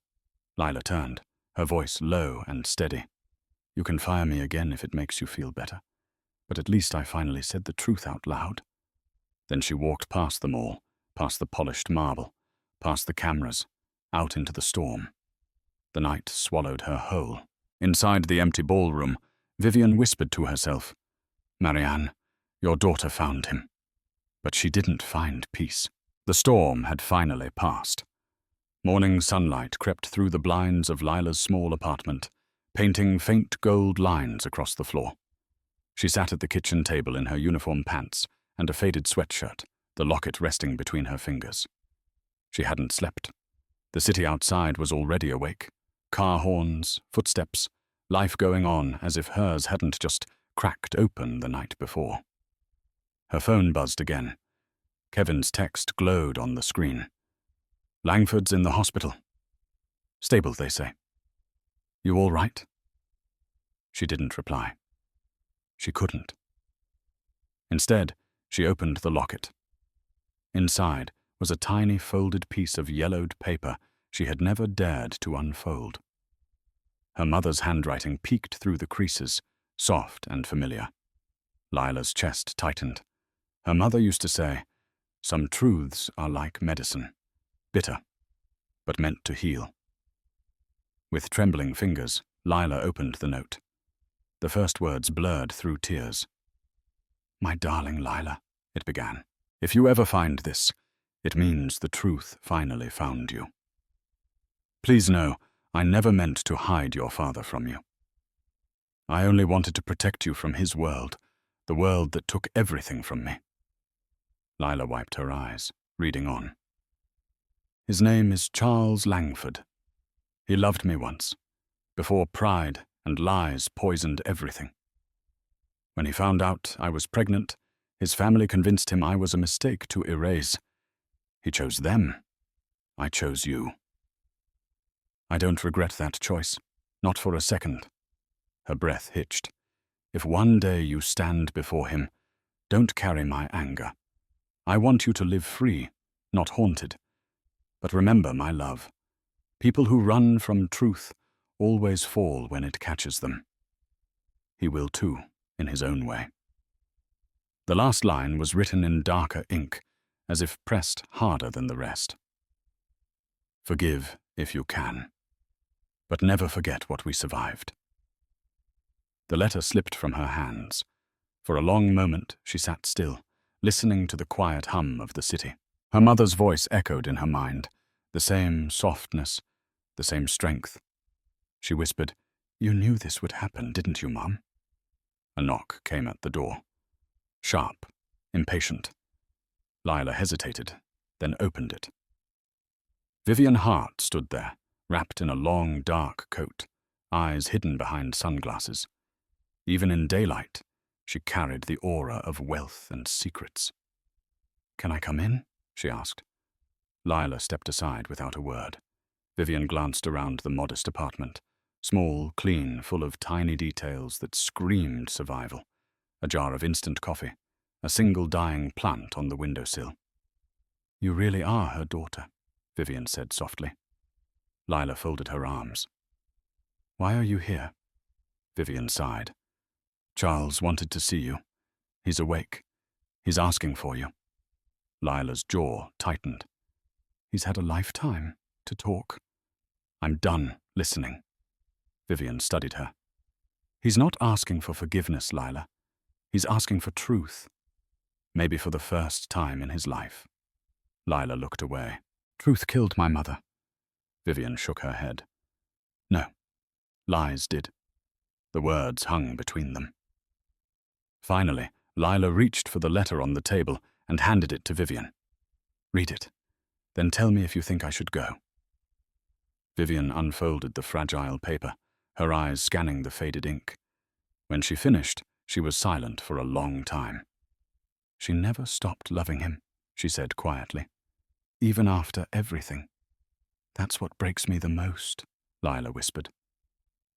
Lila turned, her voice low and steady. "You can fire me again if it makes you feel better, but at least I finally said the truth out loud." Then she walked past them all, past the polished marble, past the cameras, out into the storm. The night swallowed her whole. Inside the empty ballroom, Vivian whispered to herself, "Marianne, your daughter found him." But she didn't find peace. The storm had finally passed. Morning sunlight crept through the blinds of Lila's small apartment, painting faint gold lines across the floor. She sat at the kitchen table in her uniform pants and a faded sweatshirt, the locket resting between her fingers. She hadn't slept. The city outside was already awake. Car horns, footsteps, life going on as if hers hadn't just cracked open the night before. Her phone buzzed again. Kevin's text glowed on the screen. "Langford's in the hospital. Stable, they say. You all right?" She didn't reply. She couldn't. Instead, she opened the locket. Inside was a tiny folded piece of yellowed paper she had never dared to unfold. Her mother's handwriting peeked through the creases, soft and familiar. Lila's chest tightened. Her mother used to say, "Some truths are like medicine, bitter, but meant to heal." With trembling fingers, Lila opened the note. The first words blurred through tears. "My darling Lila," it began, "if you ever find this, it means the truth finally found you. Please know, I never meant to hide your father from you. I only wanted to protect you from his world, the world that took everything from me." Lila wiped her eyes, reading on. "His name is Charles Langford. He loved me once, before pride and lies poisoned everything. When he found out I was pregnant, his family convinced him I was a mistake to erase. He chose them. I chose you. I don't regret that choice, not for a second." Her breath hitched. "If one day you stand before him, don't carry my anger. I want you to live free, not haunted. But remember, my love, people who run from truth always fall when it catches them. He will too, in his own way." The last line was written in darker ink, as if pressed harder than the rest. "Forgive if you can, but never forget what we survived." The letter slipped from her hands. For a long moment she sat still, listening to the quiet hum of the city. Her mother's voice echoed in her mind, the same softness, the same strength. She whispered, "You knew this would happen, didn't you, Mum?" A knock came at the door. Sharp, impatient. Lila hesitated, then opened it. Vivian Hart stood there, wrapped in a long, dark coat, eyes hidden behind sunglasses. Even in daylight, she carried the aura of wealth and secrets. "Can I come in?" she asked. Lila stepped aside without a word. Vivian glanced around the modest apartment, small, clean, full of tiny details that screamed survival. A jar of instant coffee, a single dying plant on the windowsill. "You really are her daughter," Vivian said softly. Lila folded her arms. "Why are you here?" Vivian sighed. "Charles wanted to see you. He's awake. He's asking for you." Lila's jaw tightened. "He's had a lifetime to talk." "I'm done listening." Vivian studied her. "He's not asking for forgiveness, Lila. He's asking for truth. Maybe for the first time in his life." Lila looked away. "Truth killed my mother." Vivian shook her head. "No, lies did." The words hung between them. Finally, Lila reached for the letter on the table and handed it to Vivian. "Read it. Then tell me if you think I should go." Vivian unfolded the fragile paper, her eyes scanning the faded ink. When she finished, she was silent for a long time. "She never stopped loving him," she said quietly. "Even after everything. That's what breaks me the most," Lila whispered.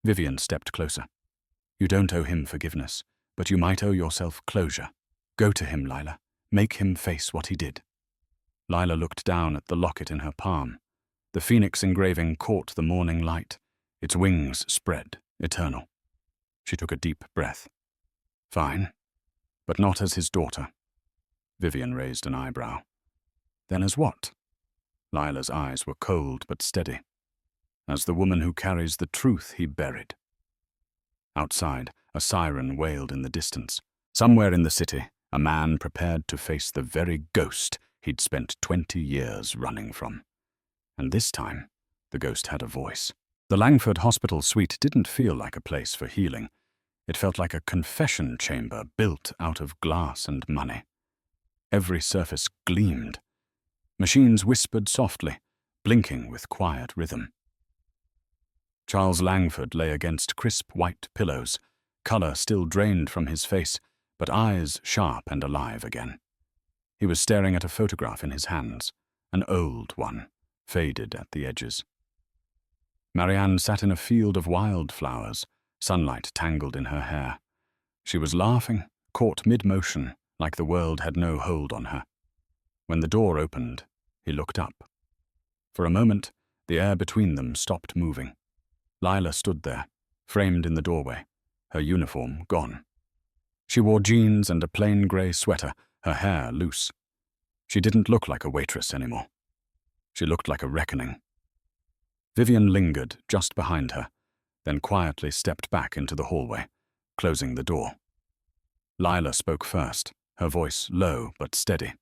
Vivian stepped closer. "You don't owe him forgiveness, but you might owe yourself closure. Go to him, Lila. Make him face what he did." Lila looked down at the locket in her palm. The phoenix engraving caught the morning light, its wings spread, eternal. She took a deep breath. "Fine, but not as his daughter." Vivian raised an eyebrow. "Then as what?" Lila's eyes were cold but steady. "As the woman who carries the truth he buried." Outside, a siren wailed in the distance. Somewhere in the city, a man prepared to face the very ghost he'd spent 20 years running from. And this time, the ghost had a voice. The Langford Hospital suite didn't feel like a place for healing. It felt like a confession chamber built out of glass and money. Every surface gleamed. Machines whispered softly, blinking with quiet rhythm. Charles Langford lay against crisp white pillows, color still drained from his face, but eyes sharp and alive again. He was staring at a photograph in his hands, an old one, faded at the edges. Marianne sat in a field of wildflowers, sunlight tangled in her hair. She was laughing, caught mid-motion, like the world had no hold on her. When the door opened, he looked up. For a moment, the air between them stopped moving. Lila stood there, framed in the doorway, her uniform gone. She wore jeans and a plain grey sweater, her hair loose. She didn't look like a waitress anymore. She looked like a reckoning. Vivian lingered just behind her, then quietly stepped back into the hallway, closing the door. Lila spoke first, her voice low but steady.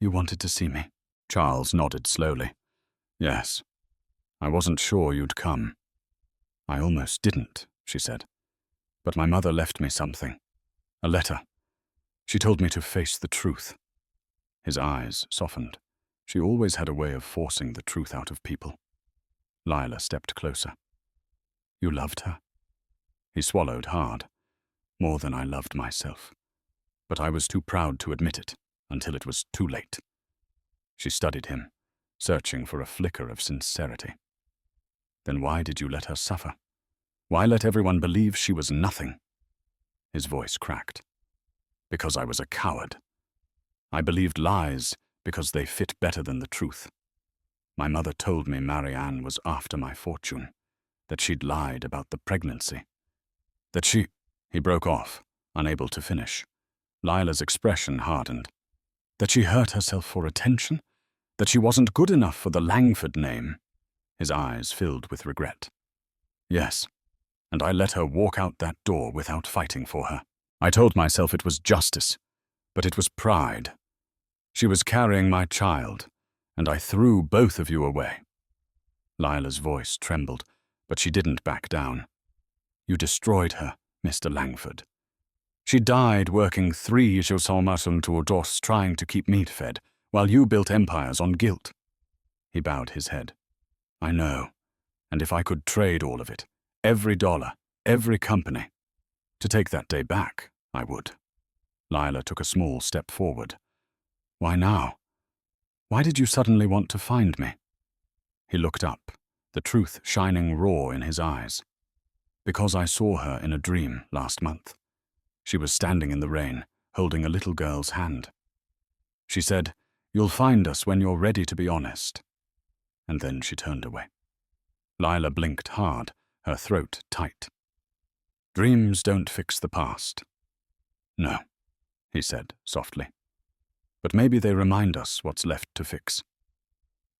"You wanted to see me?" Charles nodded slowly. "Yes. I wasn't sure you'd come." "I almost didn't," she said. "But my mother left me something. A letter. She told me to face the truth." His eyes softened. She always had a way of forcing the truth out of people. Lila stepped closer. "You loved her?" He swallowed hard. "More than I loved myself. But I was too proud to admit it, until it was too late." She studied him, searching for a flicker of sincerity. "Then why did you let her suffer? Why let everyone believe she was nothing?" His voice cracked. "Because I was a coward. I believed lies because they fit better than the truth. My mother told me Marianne was after my fortune, that she'd lied about the pregnancy, that she—" He broke off, unable to finish. Lila's expression hardened. "That she hurt herself for attention? That she wasn't good enough for the Langford name?" His eyes filled with regret. "Yes, and I let her walk out that door without fighting for her. I told myself it was justice, but it was pride. She was carrying my child, and I threw both of you away." Lila's voice trembled, but she didn't back down. "You destroyed her, Mr. Langford. She died working 3 tours trying to keep meat fed, while you built empires on guilt." He bowed his head. "I know, and if I could trade all of it, every dollar, every company, to take that day back, I would." Lila took a small step forward. "Why now? Why did you suddenly want to find me?" He looked up, the truth shining raw in his eyes. "Because I saw her in a dream last month. She was standing in the rain, holding a little girl's hand. She said, 'You'll find us when you're ready to be honest.' And then she turned away." Lila blinked hard, her throat tight. "Dreams don't fix the past." "No," he said softly. "But maybe they remind us what's left to fix."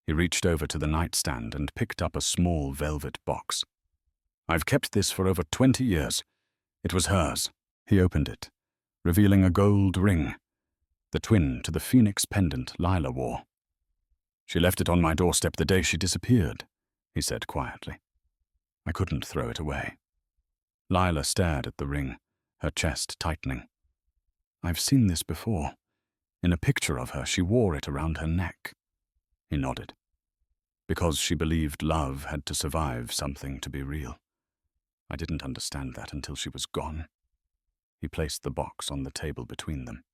He reached over to the nightstand and picked up a small velvet box. "I've kept this for over 20 years. It was hers." He opened it, revealing a gold ring, the twin to the phoenix pendant Lila wore. "She left it on my doorstep the day she disappeared," he said quietly. "I couldn't throw it away." Lila stared at the ring, her chest tightening. "I've seen this before. In a picture of her, she wore it around her neck." He nodded. "Because she believed love had to survive something to be real. I didn't understand that until she was gone." He placed the box on the table between them.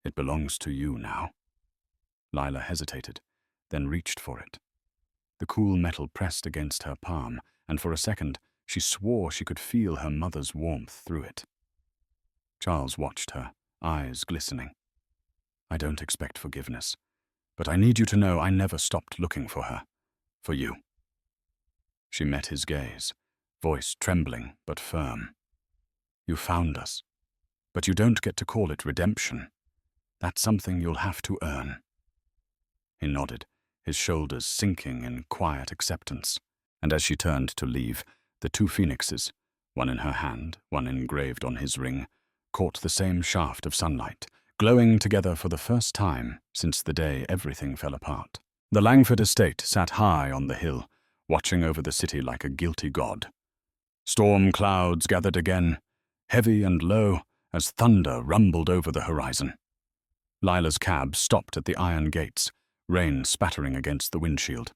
"It belongs to you now." Lila hesitated, then reached for it. The cool metal pressed against her palm, and for a second she swore she could feel her mother's warmth through it. Charles watched her, eyes glistening. "I don't expect forgiveness, but I need you to know I never stopped looking for her. For you." She met his gaze, voice trembling but firm. "You found us, but you don't get to call it redemption. That's something you'll have to earn." He nodded, his shoulders sinking in quiet acceptance, and as she turned to leave, the 2 phoenixes, one in her hand, one engraved on his ring, caught the same shaft of sunlight, glowing together for the first time since the day everything fell apart. The Langford estate sat high on the hill, watching over the city like a guilty god. Storm clouds gathered again, heavy and low, as thunder rumbled over the horizon. Lila's cab stopped at the iron gates, rain spattering against the windshield.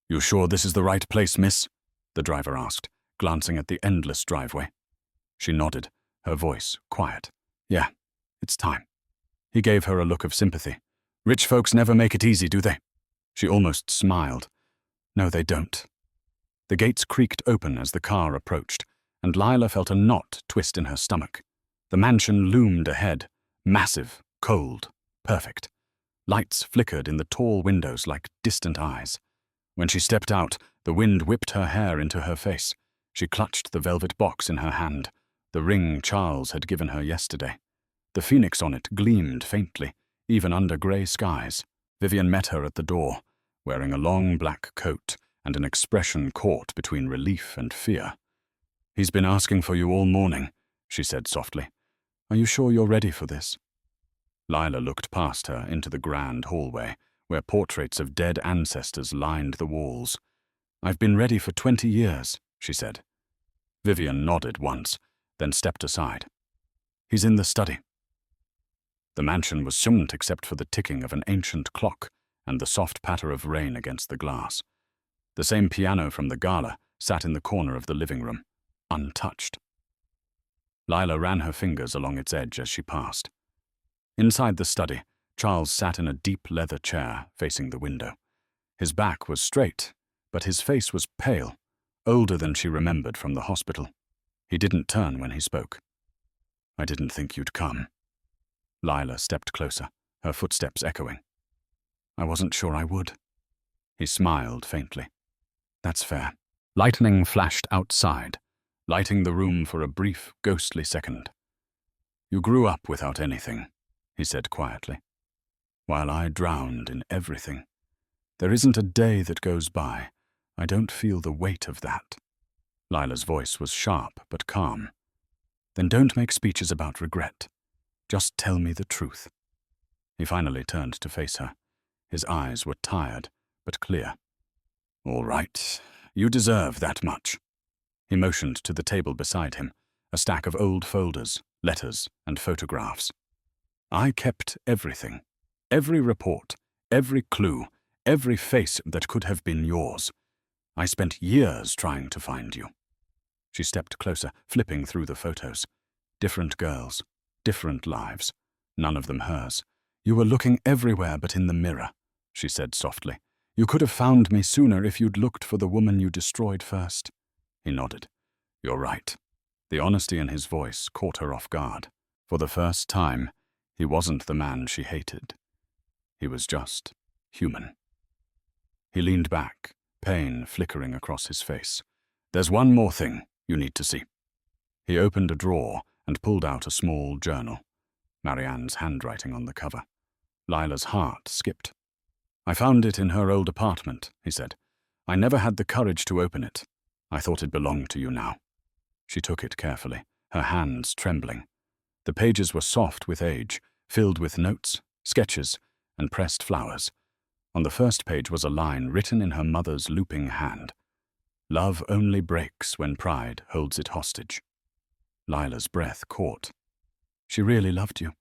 "You sure this is the right place, miss?" the driver asked, glancing at the endless driveway. She nodded, her voice quiet. "Yeah, it's time." He gave her a look of sympathy. "Rich folks never make it easy, do they?" She almost smiled. "No, they don't." The gates creaked open as the car approached, and Lila felt a knot twist in her stomach. The mansion loomed ahead, massive, cold, perfect. Lights flickered in the tall windows like distant eyes. When she stepped out, the wind whipped her hair into her face. She clutched the velvet box in her hand, the ring Charles had given her yesterday. The phoenix on it gleamed faintly, even under grey skies. Vivian met her at the door, wearing a long black coat and an expression caught between relief and fear. "He's been asking for you all morning," she said softly. "Are you sure you're ready for this?" Lila looked past her into the grand hallway, where portraits of dead ancestors lined the walls. "I've been ready for 20 years, she said. Vivian nodded once, then stepped aside. "He's in the study." The mansion was silent except for the ticking of an ancient clock and the soft patter of rain against the glass. The same piano from the gala sat in the corner of the living room, untouched. Lila ran her fingers along its edge as she passed. Inside the study, Charles sat in a deep leather chair facing the window. His back was straight, but his face was pale, older than she remembered from the hospital. He didn't turn when he spoke. "I didn't think you'd come." Lila stepped closer, her footsteps echoing. "I wasn't sure I would." He smiled faintly. "That's fair." Lightning flashed outside, lighting the room for a brief, ghostly second. "You grew up without anything," he said quietly, "while I drowned in everything. There isn't a day that goes by I don't feel the weight of that." Lila's voice was sharp but calm. "Then don't make speeches about regret. Just tell me the truth." He finally turned to face her. His eyes were tired but clear. "All right, you deserve that much." He motioned to the table beside him, a stack of old folders, letters, and photographs. "I kept everything. Every report, every clue, every face that could have been yours. I spent years trying to find you." She stepped closer, flipping through the photos. Different girls, different lives, none of them hers. "You were looking everywhere but in the mirror," she said softly. "You could have found me sooner if you'd looked for the woman you destroyed first." He nodded. "You're right." The honesty in his voice caught her off guard. For the first time, he wasn't the man she hated. He was just human. He leaned back, pain flickering across his face. "There's one more thing you need to see." He opened a drawer and pulled out a small journal, Marianne's handwriting on the cover. Lila's heart skipped. "I found it in her old apartment," he said. "I never had the courage to open it. I thought it belonged to you now." She took it carefully, her hands trembling. The pages were soft with age, filled with notes, sketches, and pressed flowers. On the first page was a line written in her mother's looping hand. "Love only breaks when pride holds it hostage." Lila's breath caught. "She really loved you."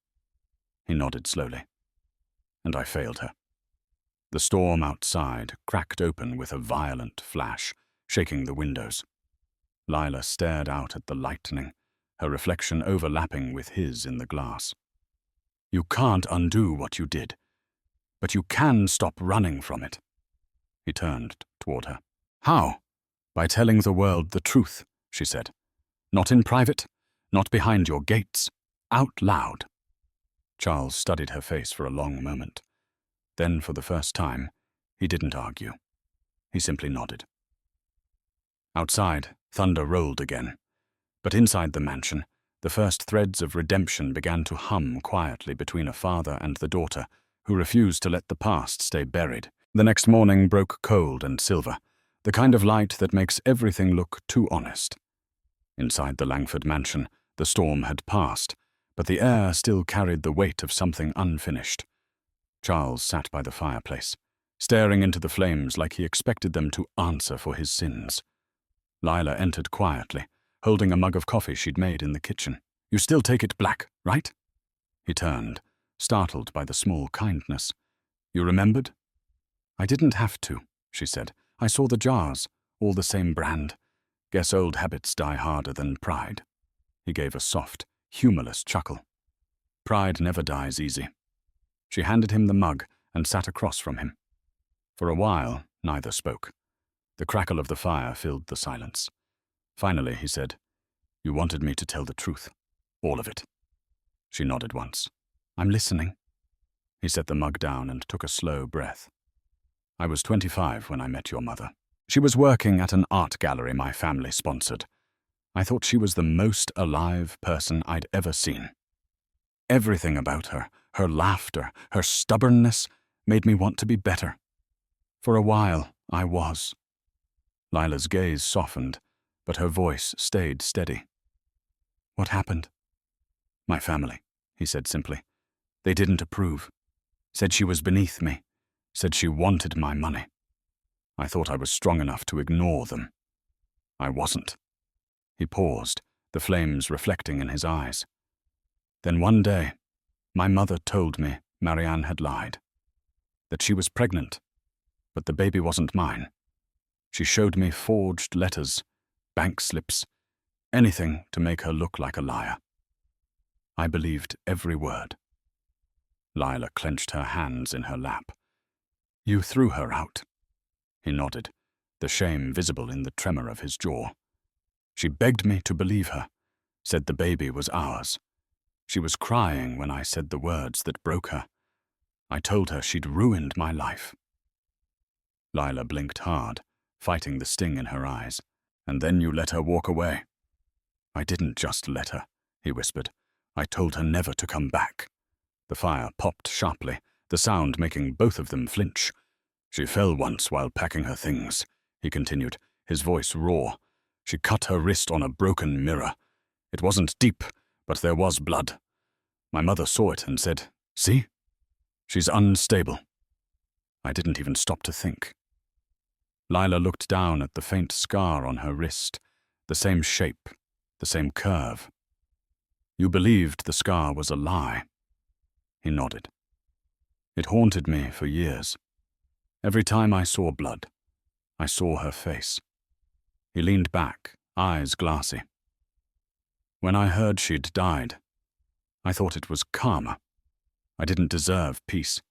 He nodded slowly. "And I failed her." The storm outside cracked open with a violent flash, shaking the windows. Lila stared out at the lightning, her reflection overlapping with his in the glass. "You can't undo what you did, but you can stop running from it." He turned toward her. "How?" "By telling the world the truth," she said. "Not in private, not behind your gates, out loud." Charles studied her face for a long moment. Then, for the first time, he didn't argue. He simply nodded. Outside, thunder rolled again. But inside the mansion, the first threads of redemption began to hum quietly between a father and the daughter, who refused to let the past stay buried. The next morning broke cold and silver, the kind of light that makes everything look too honest. Inside the Langford mansion, the storm had passed, but the air still carried the weight of something unfinished. Charles sat by the fireplace, staring into the flames like he expected them to answer for his sins. Lila entered quietly, holding a mug of coffee she'd made in the kitchen. "You still take it black, right?" He turned, startled by the small kindness. "You remembered?" "I didn't have to," she said. "I saw the jars, all the same brand. Guess old habits die harder than pride." He gave a soft, humorless chuckle. "Pride never dies easy." She handed him the mug and sat across from him. For a while, neither spoke. The crackle of the fire filled the silence. Finally, he said, You wanted me to tell the truth. All of it. She nodded once. I'm listening. He set the mug down and took a slow breath. I was 25 when I met your mother. She was working at an art gallery my family sponsored. I thought she was the most alive person I'd ever seen. Everything about her, her laughter, her stubbornness, made me want to be better. For a while, I was. Lila's gaze softened, but her voice stayed steady. What happened? My family, he said simply. They didn't approve. Said she was beneath me. Said she wanted my money. I thought I was strong enough to ignore them. I wasn't. He paused, the flames reflecting in his eyes. Then one day, my mother told me Marianne had lied. That she was pregnant, but the baby wasn't mine. She showed me forged letters, bank slips, anything to make her look like a liar. I believed every word. Lila clenched her hands in her lap. You threw her out. He nodded, the shame visible in the tremor of his jaw. She begged me to believe her, said the baby was ours. She was crying when I said the words that broke her. I told her she'd ruined my life. Lila blinked hard, fighting the sting in her eyes. And then you let her walk away. I didn't just let her, he whispered. I told her never to come back. The fire popped sharply, the sound making both of them flinch. She fell once while packing her things, he continued, his voice raw. She cut her wrist on a broken mirror. It wasn't deep, but there was blood. My mother saw it and said, See? She's unstable. I didn't even stop to think. Lila looked down at the faint scar on her wrist, the same shape, the same curve. You believed the scar was a lie. He nodded. It haunted me for years. Every time I saw blood, I saw her face. He leaned back, eyes glassy. When I heard she'd died, I thought it was karma. I didn't deserve peace.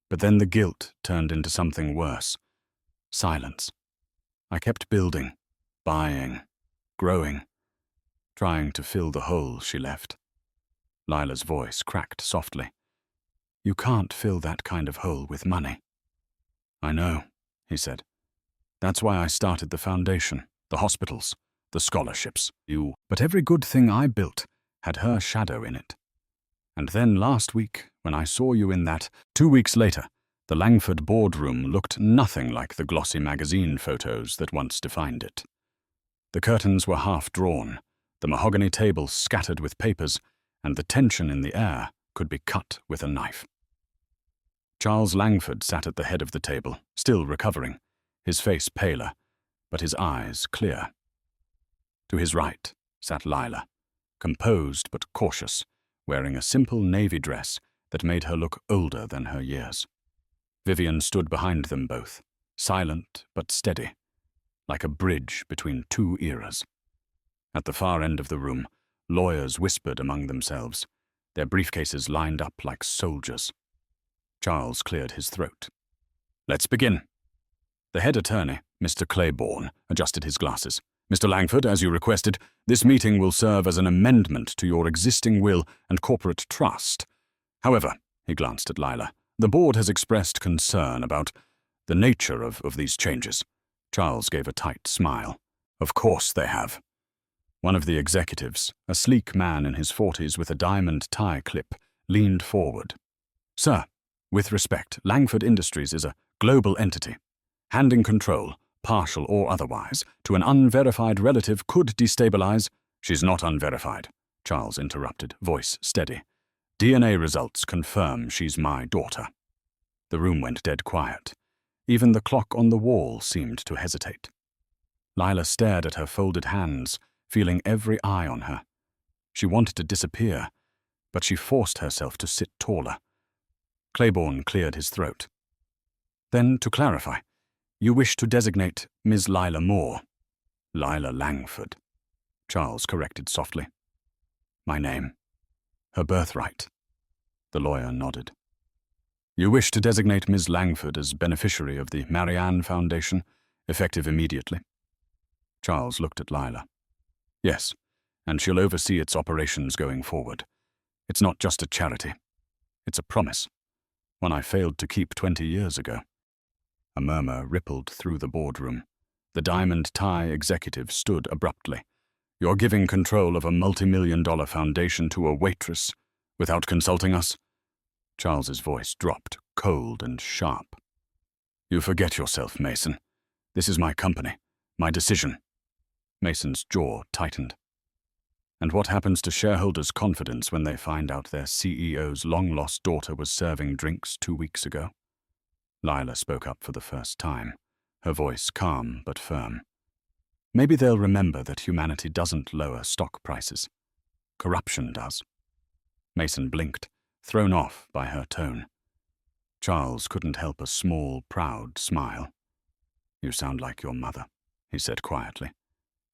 But then the guilt turned into something worse. Silence. I kept building, buying, growing, trying to fill the hole she left. Lila's voice cracked softly. You can't fill that kind of hole with money. I know, he said. That's why I started the foundation, the hospitals, the scholarships. But every good thing I built had her shadow in it. And then last week, when I saw you in that, 2 weeks later, the Langford boardroom looked nothing like the glossy magazine photos that once defined it. The curtains were half drawn, the mahogany table scattered with papers, and the tension in the air could be cut with a knife. Charles Langford sat at the head of the table, still recovering, his face paler, but his eyes clear. To his right sat Lila, composed but cautious, wearing a simple navy dress that made her look older than her years. Vivian stood behind them both, silent but steady, like a bridge between two eras. At the far end of the room, lawyers whispered among themselves, their briefcases lined up like soldiers. Charles cleared his throat. Let's begin. The head attorney, Mr. Claiborne, adjusted his glasses. Mr. Langford, as you requested, this meeting will serve as an amendment to your existing will and corporate trust. However, he glanced at Lila, the board has expressed concern about the nature of these changes. Charles gave a tight smile. Of course they have. One of the executives, a sleek man in his 40s with a diamond tie clip, leaned forward. Sir, with respect, Langford Industries is a global entity. Handing control, partial or otherwise, to an unverified relative could destabilize. She's not unverified, Charles interrupted, voice steady. DNA results confirm she's my daughter. The room went dead quiet. Even the clock on the wall seemed to hesitate. Lila stared at her folded hands, feeling every eye on her. She wanted to disappear, but she forced herself to sit taller. Claiborne cleared his throat. Then, to clarify, you wish to designate Ms. Lila Moore. Lila Langford, Charles corrected softly. My name. Her birthright. The lawyer nodded. You wish to designate Ms. Langford as beneficiary of the Marianne Foundation, effective immediately? Charles looked at Lila. Yes, and she'll oversee its operations going forward. It's not just a charity. It's a promise, one I failed to keep 20 years ago. A murmur rippled through the boardroom. The diamond tie executive stood abruptly. You're giving control of a multi-million-dollar foundation to a waitress without consulting us? Charles's voice dropped, cold and sharp. You forget yourself, Mason. This is my company, my decision. Mason's jaw tightened. And what happens to shareholders' confidence when they find out their CEO's long-lost daughter was serving drinks 2 weeks ago? Lila spoke up for the first time, her voice calm but firm. Maybe they'll remember that humanity doesn't lower stock prices. Corruption does. Mason blinked, thrown off by her tone. Charles couldn't help a small, proud smile. You sound like your mother, he said quietly.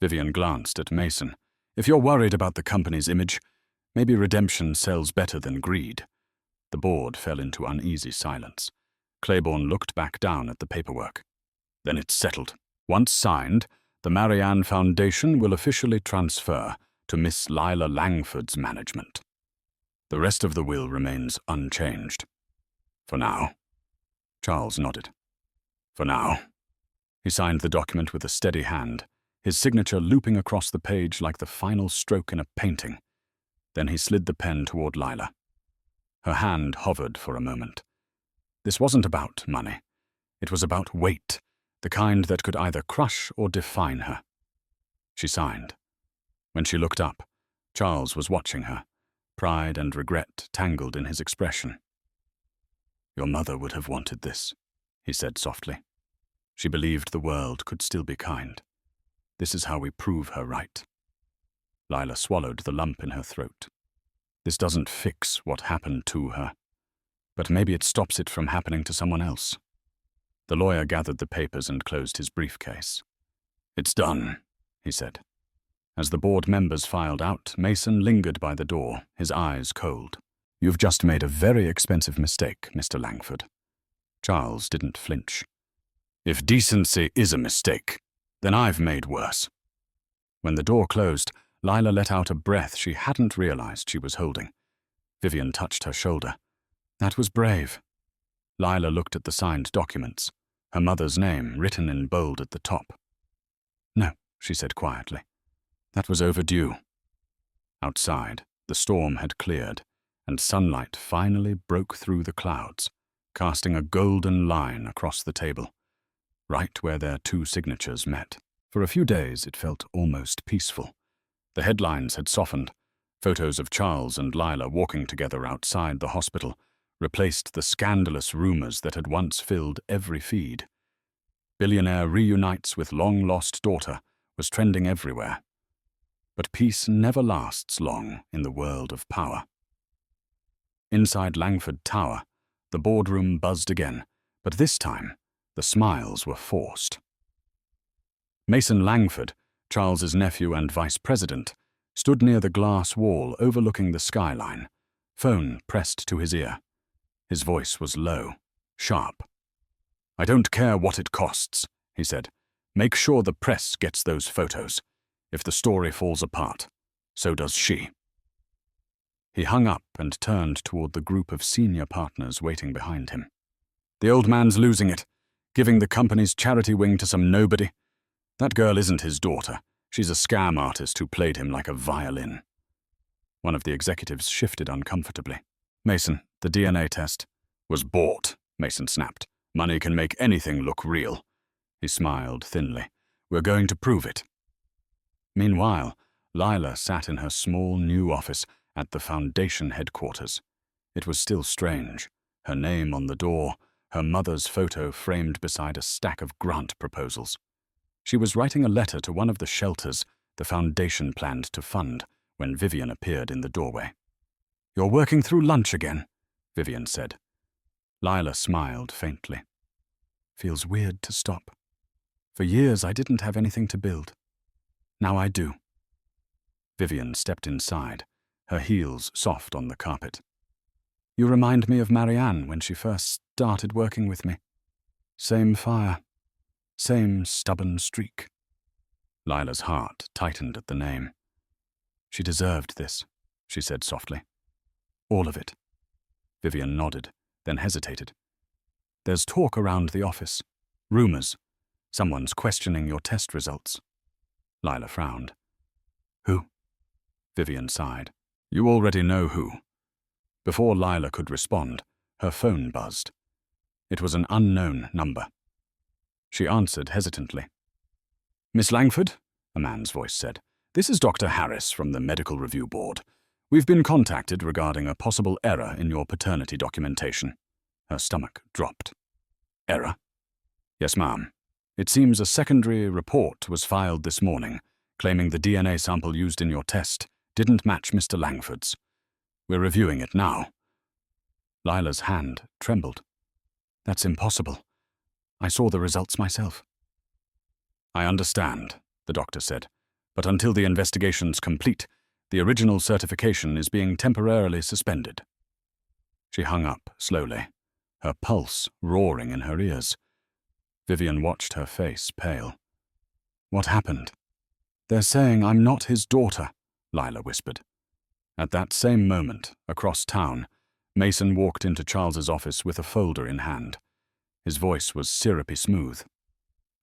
Vivian glanced at Mason. If you're worried about the company's image, maybe redemption sells better than greed. The board fell into uneasy silence. Claiborne looked back down at the paperwork. Then it's settled. Once signed, the Marianne Foundation will officially transfer to Miss Lila Langford's management. The rest of the will remains unchanged. For now. Charles nodded. For now. He signed the document with a steady hand, his signature looping across the page like the final stroke in a painting. Then he slid the pen toward Lila. Her hand hovered for a moment. This wasn't about money. It was about weight, the kind that could either crush or define her. She signed. When she looked up, Charles was watching her, pride and regret tangled in his expression. Your mother would have wanted this, he said softly. She believed the world could still be kind. This is how we prove her right. Lila swallowed the lump in her throat. This doesn't fix what happened to her, but maybe it stops it from happening to someone else. The lawyer gathered the papers and closed his briefcase. It's done, he said. As the board members filed out, Mason lingered by the door, his eyes cold. You've just made a very expensive mistake, Mr. Langford. Charles didn't flinch. If decency is a mistake, then I've made worse. When the door closed, Lila let out a breath she hadn't realized she was holding. Vivian touched her shoulder. That was brave. Lila looked at the signed documents, her mother's name written in bold at the top. No, she said quietly. That was overdue. Outside, the storm had cleared, and sunlight finally broke through the clouds, casting a golden line across the table, right where their two signatures met. For a few days, it felt almost peaceful. The headlines had softened. Photos of Charles and Lila walking together outside the hospital replaced the scandalous rumors that had once filled every feed. Billionaire reunites with long-lost daughter was trending everywhere. But peace never lasts long in the world of power. Inside Langford Tower, the boardroom buzzed again, but this time, the smiles were forced. Mason Langford, Charles's nephew and vice president, stood near the glass wall overlooking the skyline, phone pressed to his ear. His voice was low, sharp. I don't care what it costs, he said. Make sure the press gets those photos. If the story falls apart, so does she. He hung up and turned toward the group of senior partners waiting behind him. The old man's losing it, giving the company's charity wing to some nobody. That girl isn't his daughter. She's a scam artist who played him like a violin. One of the executives shifted uncomfortably. Mason, the DNA test was bought, Mason snapped. Money can make anything look real. He smiled thinly. We're going to prove it. Meanwhile, Lila sat in her small new office at the foundation headquarters. It was still strange. Her name on the door, her mother's photo framed beside a stack of grant proposals. She was writing a letter to one of the shelters the foundation planned to fund when Vivian appeared in the doorway. You're working through lunch again, Vivian said. Lila smiled faintly. Feels weird to stop. For years I didn't have anything to build. Now I do. Vivian stepped inside, her heels soft on the carpet. You remind me of Marianne when she first started working with me. Same fire, same stubborn streak. Lila's heart tightened at the name. She deserved this, she said softly. All of it. Vivian nodded, then hesitated. There's talk around the office. Rumors. Someone's questioning your test results. Lila frowned. Who? Vivian sighed. You already know who. Before Lila could respond, her phone buzzed. It was an unknown number. She answered hesitantly. Miss Langford, a man's voice said, this is Dr. Harris from the Medical Review Board. We've been contacted regarding a possible error in your paternity documentation. Her stomach dropped. Error? Yes, ma'am. It seems a secondary report was filed this morning, claiming the DNA sample used in your test didn't match Mr. Langford's. We're reviewing it now. Lila's hand trembled. That's impossible. I saw the results myself. I understand, the doctor said, but until the investigation's complete, the original certification is being temporarily suspended. She hung up slowly, her pulse roaring in her ears. Vivian watched her face pale. What happened? They're saying I'm not his daughter, Lila whispered. At that same moment, across town, Mason walked into Charles's office with a folder in hand. His voice was syrupy smooth.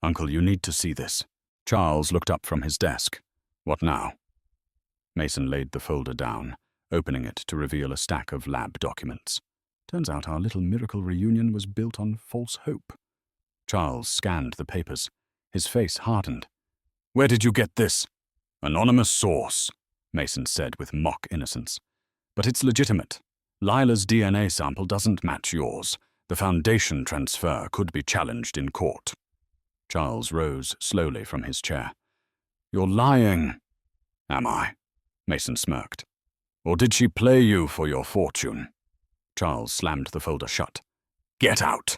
Uncle, you need to see this. Charles looked up from his desk. What now? Mason laid the folder down, opening it to reveal a stack of lab documents. Turns out our little miracle reunion was built on false hope. Charles scanned the papers. His face hardened. Where did you get this? Anonymous source, Mason said with mock innocence. But it's legitimate. Lila's DNA sample doesn't match yours. The foundation transfer could be challenged in court. Charles rose slowly from his chair. You're lying. Am I? Mason smirked. Or did she play you for your fortune? Charles slammed the folder shut. Get out!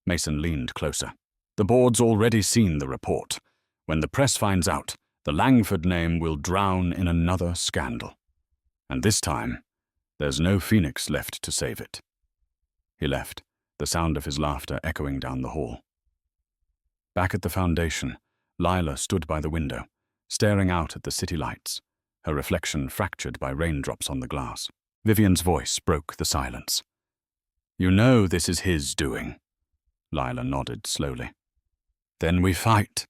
Mason leaned closer. The board's already seen the report. When the press finds out, the Langford name will drown in another scandal. And this time, there's no Phoenix left to save it. He left, the sound of his laughter echoing down the hall. Back at the foundation, Lila stood by the window, staring out at the city lights, her reflection fractured by raindrops on the glass. Vivian's voice broke the silence. You know this is his doing. Lila nodded slowly. Then we fight.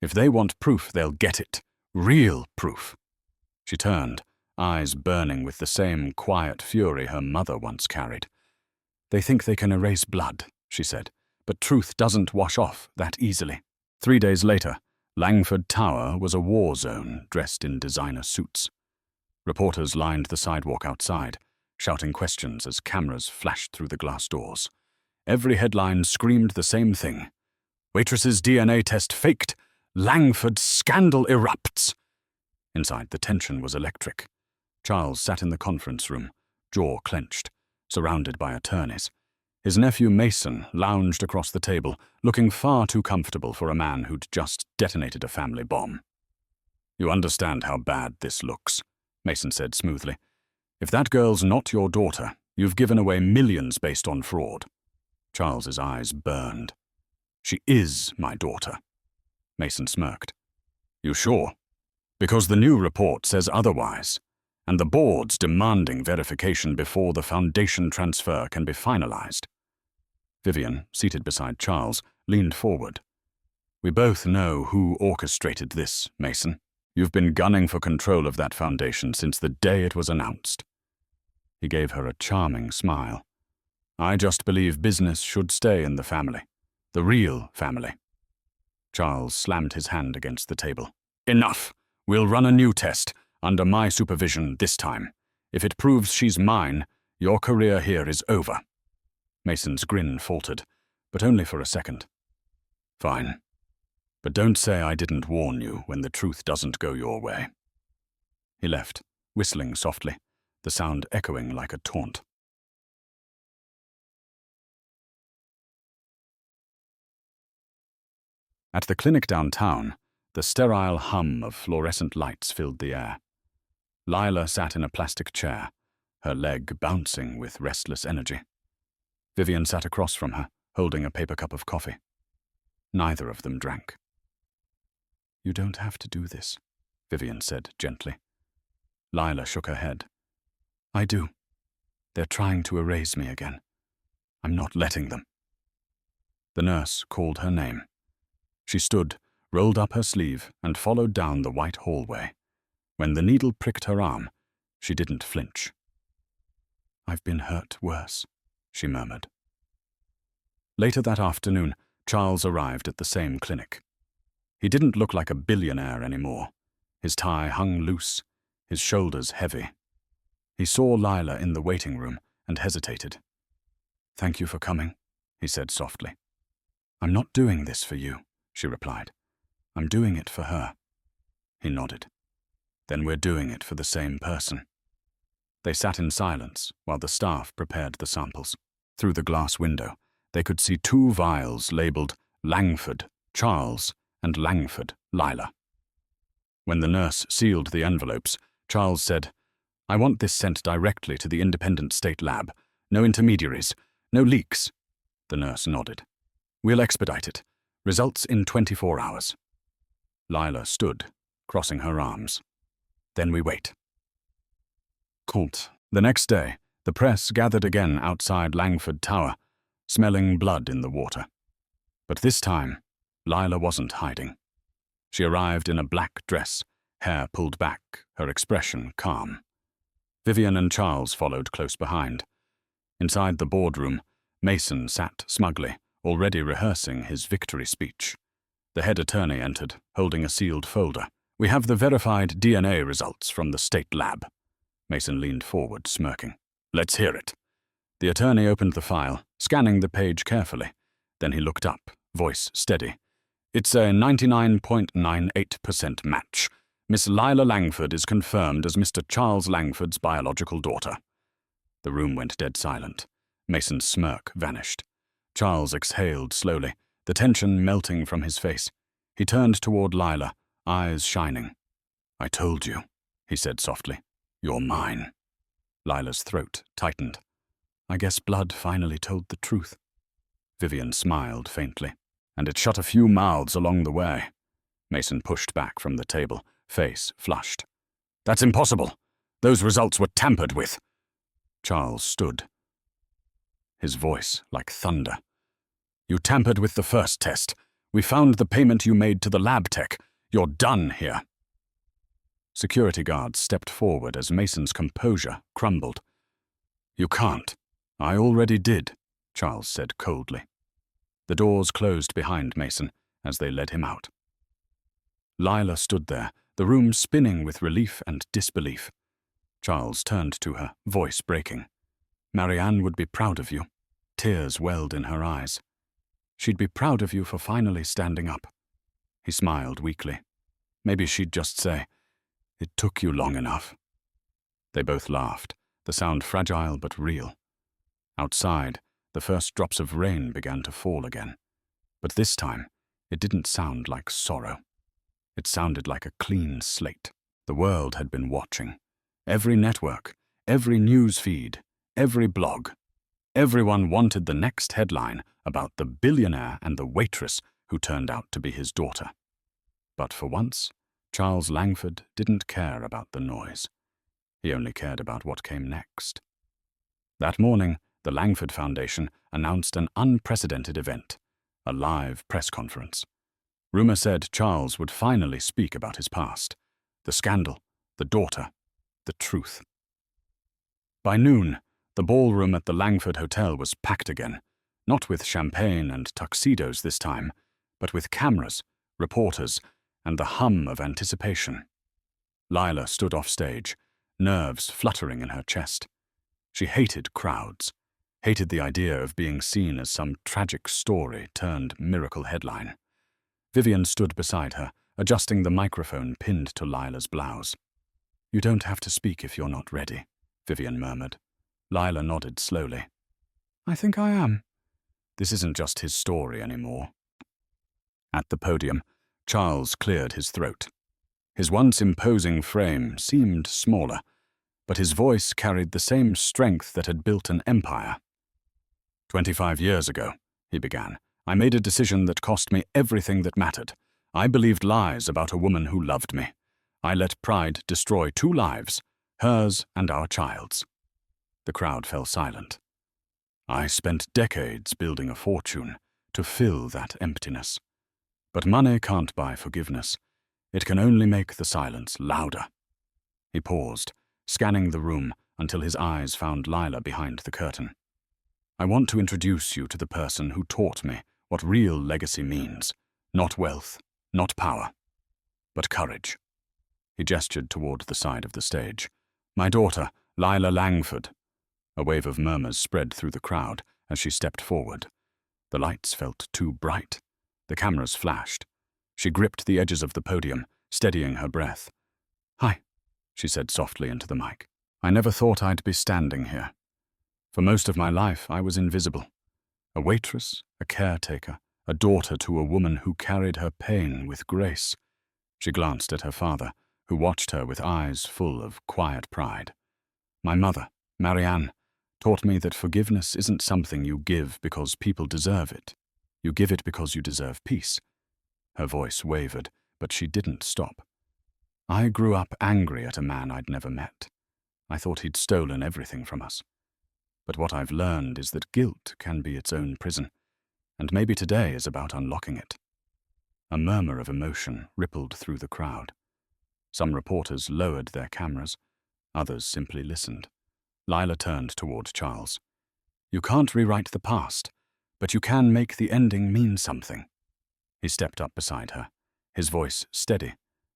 If they want proof, they'll get it. Real proof. She turned, eyes burning with the same quiet fury her mother once carried. They think they can erase blood, she said, but truth doesn't wash off that easily. 3 days later, Langford Tower was a war zone dressed in designer suits. Reporters lined the sidewalk outside, shouting questions as cameras flashed through the glass doors. Every headline screamed the same thing. Waitress's DNA test faked. Langford scandal erupts. Inside, the tension was electric. Charles sat in the conference room, jaw clenched, surrounded by attorneys. His nephew Mason lounged across the table, looking far too comfortable for a man who'd just detonated a family bomb. You understand how bad this looks, Mason said smoothly. If that girl's not your daughter, you've given away millions based on fraud. Charles's eyes burned. She is my daughter. Mason smirked. You sure? Because the new report says otherwise, and the board's demanding verification before the foundation transfer can be finalized. Vivian, seated beside Charles, leaned forward. We both know who orchestrated this, Mason. You've been gunning for control of that foundation since the day it was announced. He gave her a charming smile. I just believe business should stay in the family. The real family. Charles slammed his hand against the table. Enough! We'll run a new test, under my supervision this time. If it proves she's mine, your career here is over. Mason's grin faltered, but only for a second. Fine. But don't say I didn't warn you when the truth doesn't go your way. He left, whistling softly, the sound echoing like a taunt. At the clinic downtown, the sterile hum of fluorescent lights filled the air. Lila sat in a plastic chair, her leg bouncing with restless energy. Vivian sat across from her, holding a paper cup of coffee. Neither of them drank. You don't have to do this, Vivian said gently. Lila shook her head. I do. They're trying to erase me again. I'm not letting them. The nurse called her name. She stood, rolled up her sleeve, and followed down the white hallway. When the needle pricked her arm, she didn't flinch. I've been hurt worse, she murmured. Later that afternoon, Charles arrived at the same clinic. He didn't look like a billionaire anymore. His tie hung loose, his shoulders heavy. He saw Lila in the waiting room and hesitated. Thank you for coming, he said softly. I'm not doing this for you, she replied. I'm doing it for her. He nodded. Then we're doing it for the same person. They sat in silence while the staff prepared the samples. Through the glass window, they could see 2 vials labeled Langford, Charles, and Langford, Lila. When the nurse sealed the envelopes, Charles said, I want this sent directly to the independent state lab. No intermediaries, no leaks. The nurse nodded. We'll expedite it. Results in 24 hours. Lila stood, crossing her arms. Then we wait. Cult. The next day, the press gathered again outside Langford Tower, smelling blood in the water. But this time, Lila wasn't hiding. She arrived in a black dress, hair pulled back, her expression calm. Vivian and Charles followed close behind. Inside the boardroom, Mason sat smugly, already rehearsing his victory speech. The head attorney entered, holding a sealed folder. We have the verified DNA results from the state lab. Mason leaned forward, smirking. Let's hear it. The attorney opened the file, scanning the page carefully. Then he looked up, voice steady. It's a 99.98% match. Miss Lila Langford is confirmed as Mr. Charles Langford's biological daughter. The room went dead silent. Mason's smirk vanished. Charles exhaled slowly, the tension melting from his face. He turned toward Lila, eyes shining. I told you, he said softly. You're mine. Lila's throat tightened. I guess blood finally told the truth. Vivian smiled faintly, and it shut a few mouths along the way. Mason pushed back from the table, face flushed. That's impossible. Those results were tampered with. Charles stood, his voice like thunder. You tampered with the first test. We found the payment you made to the lab tech. You're done here. Security guards stepped forward as Mason's composure crumbled. You can't. I already did, Charles said coldly. The doors closed behind Mason as they led him out. Lila stood there, the room spinning with relief and disbelief. Charles turned to her, voice breaking. Marianne would be proud of you. Tears welled in her eyes. She'd be proud of you for finally standing up. He smiled weakly. Maybe she'd just say, It took you long enough. They both laughed, the sound fragile but real. Outside, the first drops of rain began to fall again. But this time, it didn't sound like sorrow. It sounded like a clean slate. The world had been watching. Every network, every news feed, every blog. Everyone wanted the next headline about the billionaire and the waitress who turned out to be his daughter. But for once, Charles Langford didn't care about the noise. He only cared about what came next. That morning, the Langford Foundation announced an unprecedented event, a live press conference. Rumor said Charles would finally speak about his past, the scandal, the daughter, the truth. By noon, the ballroom at the Langford Hotel was packed again, not with champagne and tuxedos this time, but with cameras, reporters, and the hum of anticipation. Lila stood off stage, nerves fluttering in her chest. She hated crowds, hated the idea of being seen as some tragic story turned miracle headline. Vivian stood beside her, adjusting the microphone pinned to Lila's blouse. You don't have to speak if you're not ready, Vivian murmured. Lila nodded slowly. I think I am. This isn't just his story anymore. At the podium, Charles cleared his throat. His once imposing frame seemed smaller, but his voice carried the same strength that had built an empire. 25 years ago, he began, I made a decision that cost me everything that mattered. I believed lies about a woman who loved me. I let pride destroy 2 lives, hers and our child's. The crowd fell silent. I spent decades building a fortune to fill that emptiness. But money can't buy forgiveness. It can only make the silence louder. He paused, scanning the room until his eyes found Lila behind the curtain. I want to introduce you to the person who taught me what real legacy means. Not wealth, not power, but courage. He gestured toward the side of the stage. My daughter, Lila Langford. A wave of murmurs spread through the crowd as she stepped forward. The lights felt too bright. The cameras flashed. She gripped the edges of the podium, steadying her breath. Hi, she said softly into the mic. I never thought I'd be standing here. For most of my life, I was invisible. A waitress, a caretaker, a daughter to a woman who carried her pain with grace. She glanced at her father, who watched her with eyes full of quiet pride. My mother, Marianne, taught me that forgiveness isn't something you give because people deserve it. You give it because you deserve peace. Her voice wavered, but she didn't stop. I grew up angry at a man I'd never met. I thought he'd stolen everything from us. But what I've learned is that guilt can be its own prison, and maybe today is about unlocking it. A murmur of emotion rippled through the crowd. Some reporters lowered their cameras. Others simply listened. Lila turned toward Charles. You can't rewrite the past, but you can make the ending mean something. He stepped up beside her, his voice steady,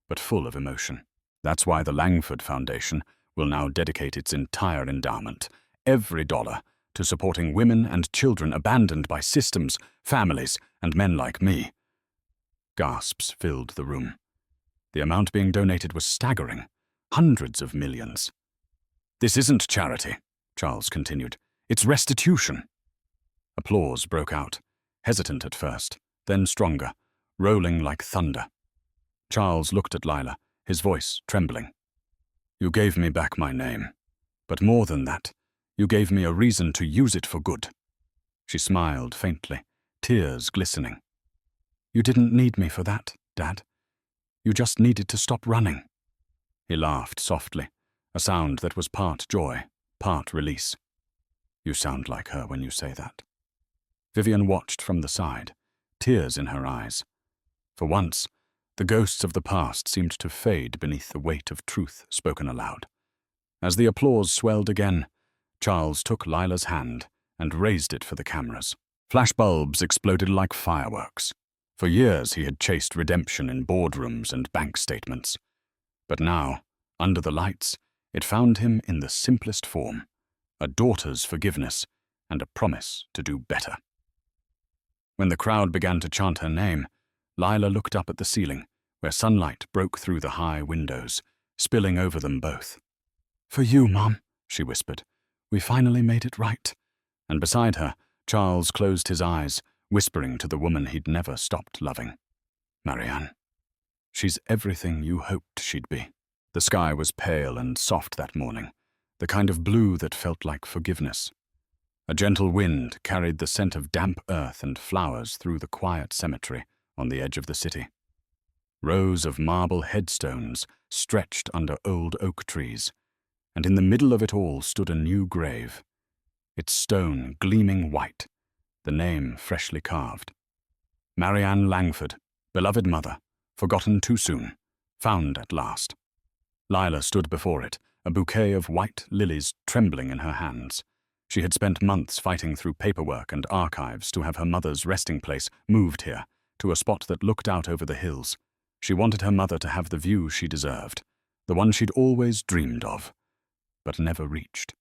but full of emotion. That's why the Langford Foundation will now dedicate its entire endowment, every dollar, to supporting women and children abandoned by systems, families, and men like me. Gasps filled the room. The amount being donated was staggering, hundreds of millions. This isn't charity, Charles continued. It's restitution. Applause broke out, hesitant at first, then stronger, rolling like thunder. Charles looked at Lila, his voice trembling. You gave me back my name, but more than that, you gave me a reason to use it for good. She smiled faintly, tears glistening. You didn't need me for that, Dad. You just needed to stop running. He laughed softly, a sound that was part joy, part release. You sound like her when you say that. Vivian watched from the side, tears in her eyes. For once, the ghosts of the past seemed to fade beneath the weight of truth spoken aloud. As the applause swelled again, Charles took Lila's hand and raised it for the cameras. Flashbulbs exploded like fireworks. For years he had chased redemption in boardrooms and bank statements. But now, under the lights, it found him in the simplest form, a daughter's forgiveness and a promise to do better. When the crowd began to chant her name, Lila looked up at the ceiling, where sunlight broke through the high windows, spilling over them both. For you, Mom, she whispered. We finally made it right. And beside her, Charles closed his eyes, whispering to the woman he'd never stopped loving. Marianne. She's everything you hoped she'd be. The sky was pale and soft that morning, the kind of blue that felt like forgiveness. A gentle wind carried the scent of damp earth and flowers through the quiet cemetery on the edge of the city. Rows of marble headstones stretched under old oak trees, and in the middle of it all stood a new grave, its stone gleaming white, the name freshly carved. Marianne Langford, beloved mother, forgotten too soon, found at last. Lila stood before it, a bouquet of white lilies trembling in her hands. She had spent months fighting through paperwork and archives to have her mother's resting place moved here, to a spot that looked out over the hills. She wanted her mother to have the view she deserved, the one she'd always dreamed of, but never reached.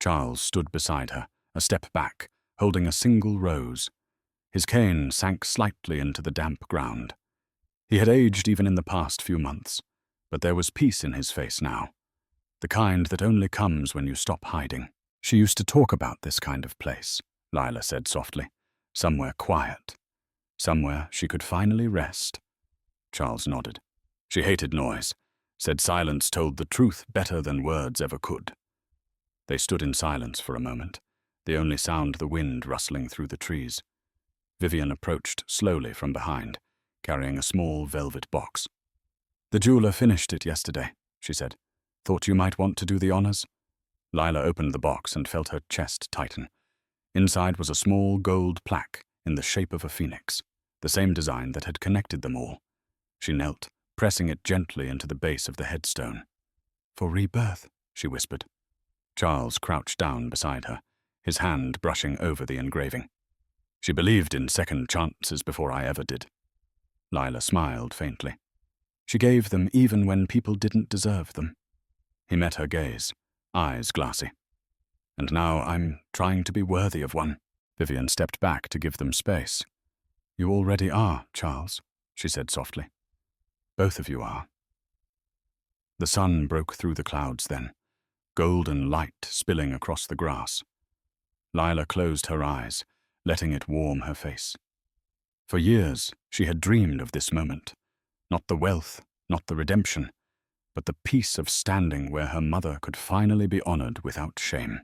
Charles stood beside her, a step back, holding a single rose. His cane sank slightly into the damp ground. He had aged even in the past few months, but there was peace in his face now, the kind that only comes when you stop hiding. She used to talk about this kind of place, Lila said softly, somewhere quiet, somewhere she could finally rest. Charles nodded. She hated noise, said silence told the truth better than words ever could. They stood in silence for a moment, the only sound the wind rustling through the trees. Vivian approached slowly from behind, carrying a small velvet box. The jeweler finished it yesterday, she said. Thought you might want to do the honors? Lila opened the box and felt her chest tighten. Inside was a small gold plaque in the shape of a phoenix, the same design that had connected them all. She knelt, pressing it gently into the base of the headstone. For rebirth, she whispered. Charles crouched down beside her, his hand brushing over the engraving. She believed in second chances before I ever did. Lila smiled faintly. She gave them even when people didn't deserve them. He met her gaze, eyes glassy. And now I'm trying to be worthy of one. Vivian stepped back to give them space. You already are, Charles, she said softly. Both of you are. The sun broke through the clouds then, golden light spilling across the grass. Lila closed her eyes, letting it warm her face. For years, she had dreamed of this moment. Not the wealth, not the redemption, but the peace of standing where her mother could finally be honored without shame.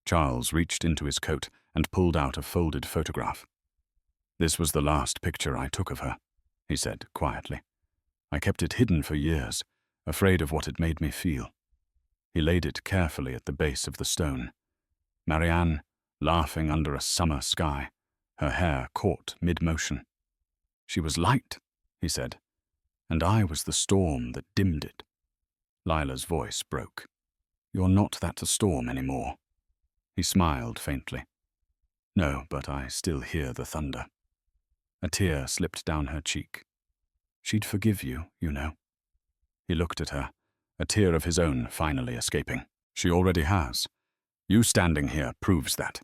Charles reached into his coat and pulled out a folded photograph. This was the last picture I took of her, he said quietly. I kept it hidden for years, afraid of what it made me feel. He laid it carefully at the base of the stone. Marianne, laughing under a summer sky, her hair caught mid-motion. She was light, he said, and I was the storm that dimmed it. Lila's voice broke. You're not that storm anymore. He smiled faintly. No, but I still hear the thunder. A tear slipped down her cheek. She'd forgive you, you know. He looked at her, a tear of his own finally escaping. She already has. You standing here proves that.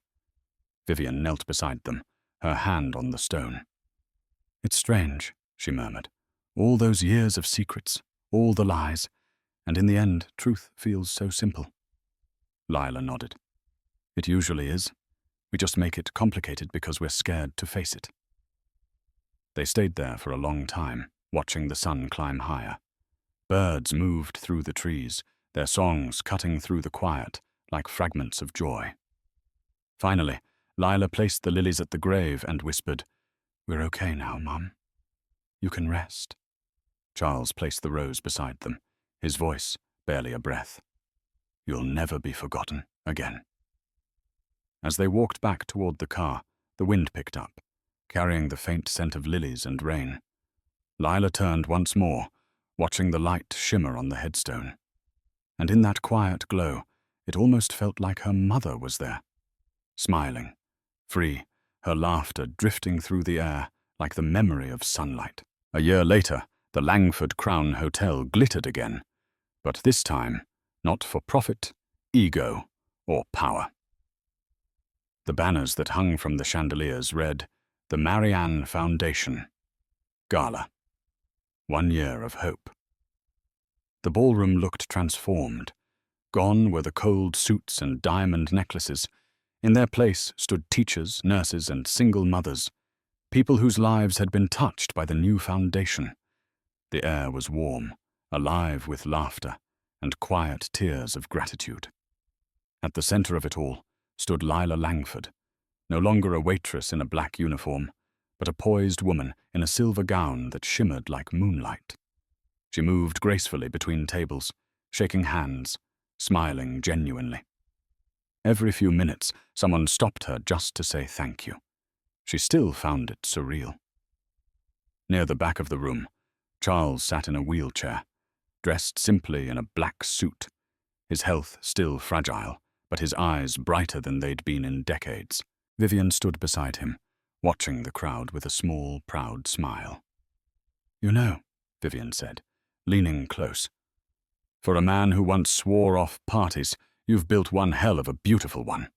Vivian knelt beside them, her hand on the stone. It's strange, she murmured. All those years of secrets, all the lies, and in the end, truth feels so simple. Lila nodded. It usually is. We just make it complicated because we're scared to face it. They stayed there for a long time, watching the sun climb higher. Birds moved through the trees, their songs cutting through the quiet like fragments of joy. Finally, Lila placed the lilies at the grave and whispered, We're okay now, Mum. You can rest. Charles placed the rose beside them, his voice barely a breath. You'll never be forgotten again. As they walked back toward the car, the wind picked up, carrying the faint scent of lilies and rain. Lila turned once more, watching the light shimmer on the headstone. And in that quiet glow, it almost felt like her mother was there, smiling, free, her laughter drifting through the air like the memory of sunlight. A year later, the Langford Crown Hotel glittered again, but this time, not for profit, ego, or power. The banners that hung from the chandeliers read, The Marianne Foundation. Gala. 1 year of hope. The ballroom looked transformed. Gone were the cold suits and diamond necklaces. In their place stood teachers, nurses, and single mothers, people whose lives had been touched by the new foundation. The air was warm, alive with laughter, and quiet tears of gratitude. At the center of it all stood Lila Langford, no longer a waitress in a black uniform, but a poised woman in a silver gown that shimmered like moonlight. She moved gracefully between tables, shaking hands, smiling genuinely. Every few minutes, someone stopped her just to say thank you. She still found it surreal. Near the back of the room, Charles sat in a wheelchair, dressed simply in a black suit, his health still fragile, but his eyes brighter than they'd been in decades. Vivian stood beside him, watching the crowd with a small, proud smile. You know, Vivian said, leaning close, for a man who once swore off parties, you've built one hell of a beautiful one.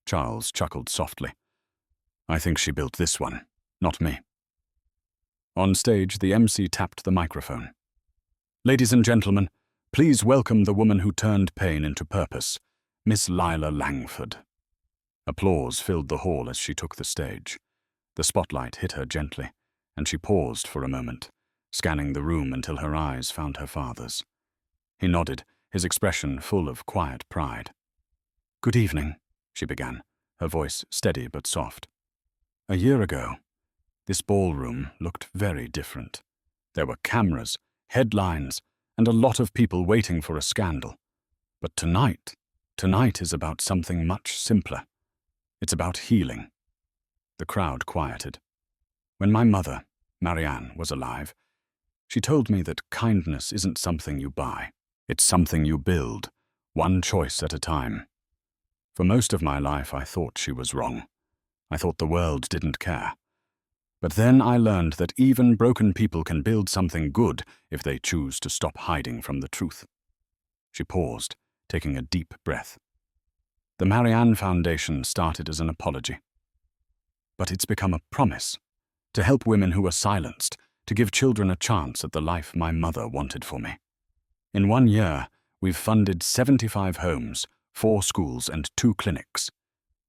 Charles chuckled softly. I think she built this one, not me. On stage, the MC tapped the microphone. Ladies and gentlemen, please welcome the woman who turned pain into purpose, Miss Lila Langford. Applause filled the hall as she took the stage. The spotlight hit her gently, and she paused for a moment, scanning the room until her eyes found her father's. He nodded, his expression full of quiet pride. Good evening, she began, her voice steady but soft. A year ago, this ballroom looked very different. There were cameras, headlines, and a lot of people waiting for a scandal. But tonight is about something much simpler. It's about healing. The crowd quieted. When my mother, Marianne, was alive, she told me that kindness isn't something you buy. It's something you build, one choice at a time. For most of my life, I thought she was wrong. I thought the world didn't care. But then I learned that even broken people can build something good if they choose to stop hiding from the truth. She paused, taking a deep breath. The Marianne Foundation started as an apology. But it's become a promise to help women who are silenced, to give children a chance at the life my mother wanted for me. In 1 year, we've funded 75 homes, 4 schools, and 2 clinics.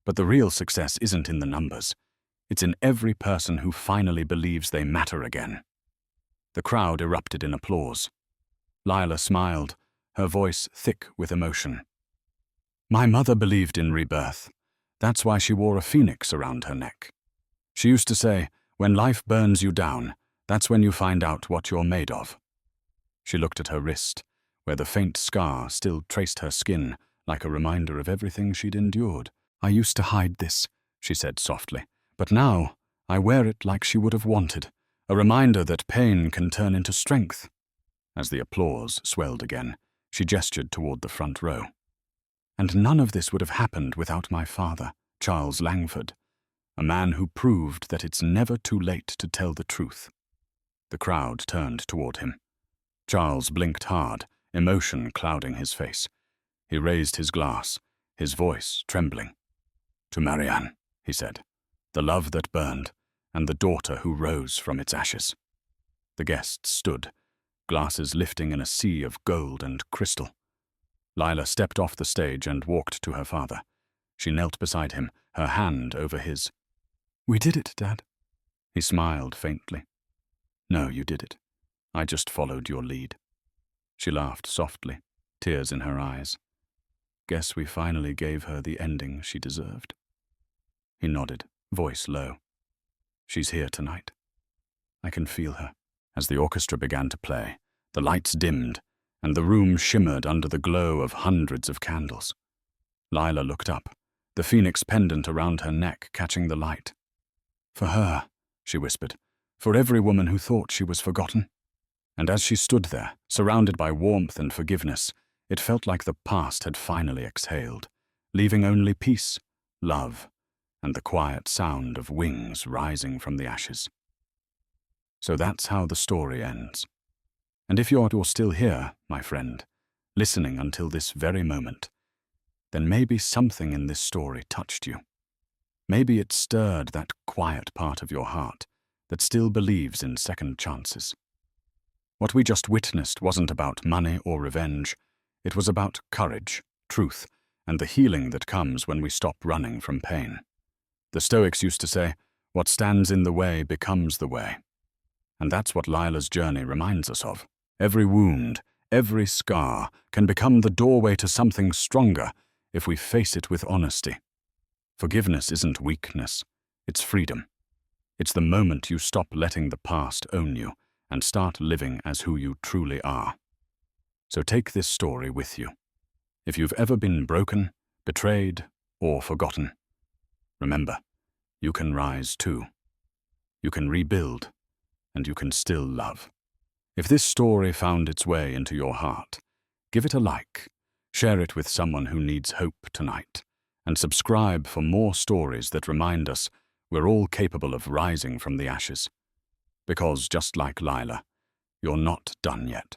But the real success isn't in the numbers. It's in every person who finally believes they matter again. The crowd erupted in applause. Lila smiled, her voice thick with emotion. My mother believed in rebirth. That's why she wore a phoenix around her neck. She used to say, when life burns you down, that's when you find out what you're made of. She looked at her wrist, where the faint scar still traced her skin like a reminder of everything she'd endured. I used to hide this, she said softly, but now I wear it like she would have wanted, a reminder that pain can turn into strength. As the applause swelled again, she gestured toward the front row. And none of this would have happened without my father, Charles Langford, a man who proved that it's never too late to tell the truth. The crowd turned toward him. Charles blinked hard, emotion clouding his face. He raised his glass, his voice trembling. To Marianne, he said, the love that burned, and the daughter who rose from its ashes. The guests stood, glasses lifting in a sea of gold and crystal. Lila stepped off the stage and walked to her father. She knelt beside him, her hand over his. We did it, Dad. He smiled faintly. No, you did it. I just followed your lead. She laughed softly, tears in her eyes. Guess we finally gave her the ending she deserved. He nodded, voice low. She's here tonight. I can feel her. As the orchestra began to play, the lights dimmed, and the room shimmered under the glow of hundreds of candles. Lila looked up, the phoenix pendant around her neck catching the light. For her, she whispered, for every woman who thought she was forgotten. And as she stood there, surrounded by warmth and forgiveness, it felt like the past had finally exhaled, leaving only peace, love, and the quiet sound of wings rising from the ashes. So that's how the story ends. And if you're still here, my friend, listening until this very moment, then maybe something in this story touched you. Maybe it stirred that quiet part of your heart that still believes in second chances. What we just witnessed wasn't about money or revenge. It was about courage, truth, and the healing that comes when we stop running from pain. The Stoics used to say, what stands in the way becomes the way. And that's what Lila's journey reminds us of. Every wound, every scar can become the doorway to something stronger if we face it with honesty. Forgiveness isn't weakness, it's freedom. It's the moment you stop letting the past own you and start living as who you truly are. So take this story with you. If you've ever been broken, betrayed, or forgotten, remember, you can rise too. You can rebuild, and you can still love. If this story found its way into your heart, give it a like, share it with someone who needs hope tonight, and subscribe for more stories that remind us we're all capable of rising from the ashes. Because just like Lila, you're not done yet.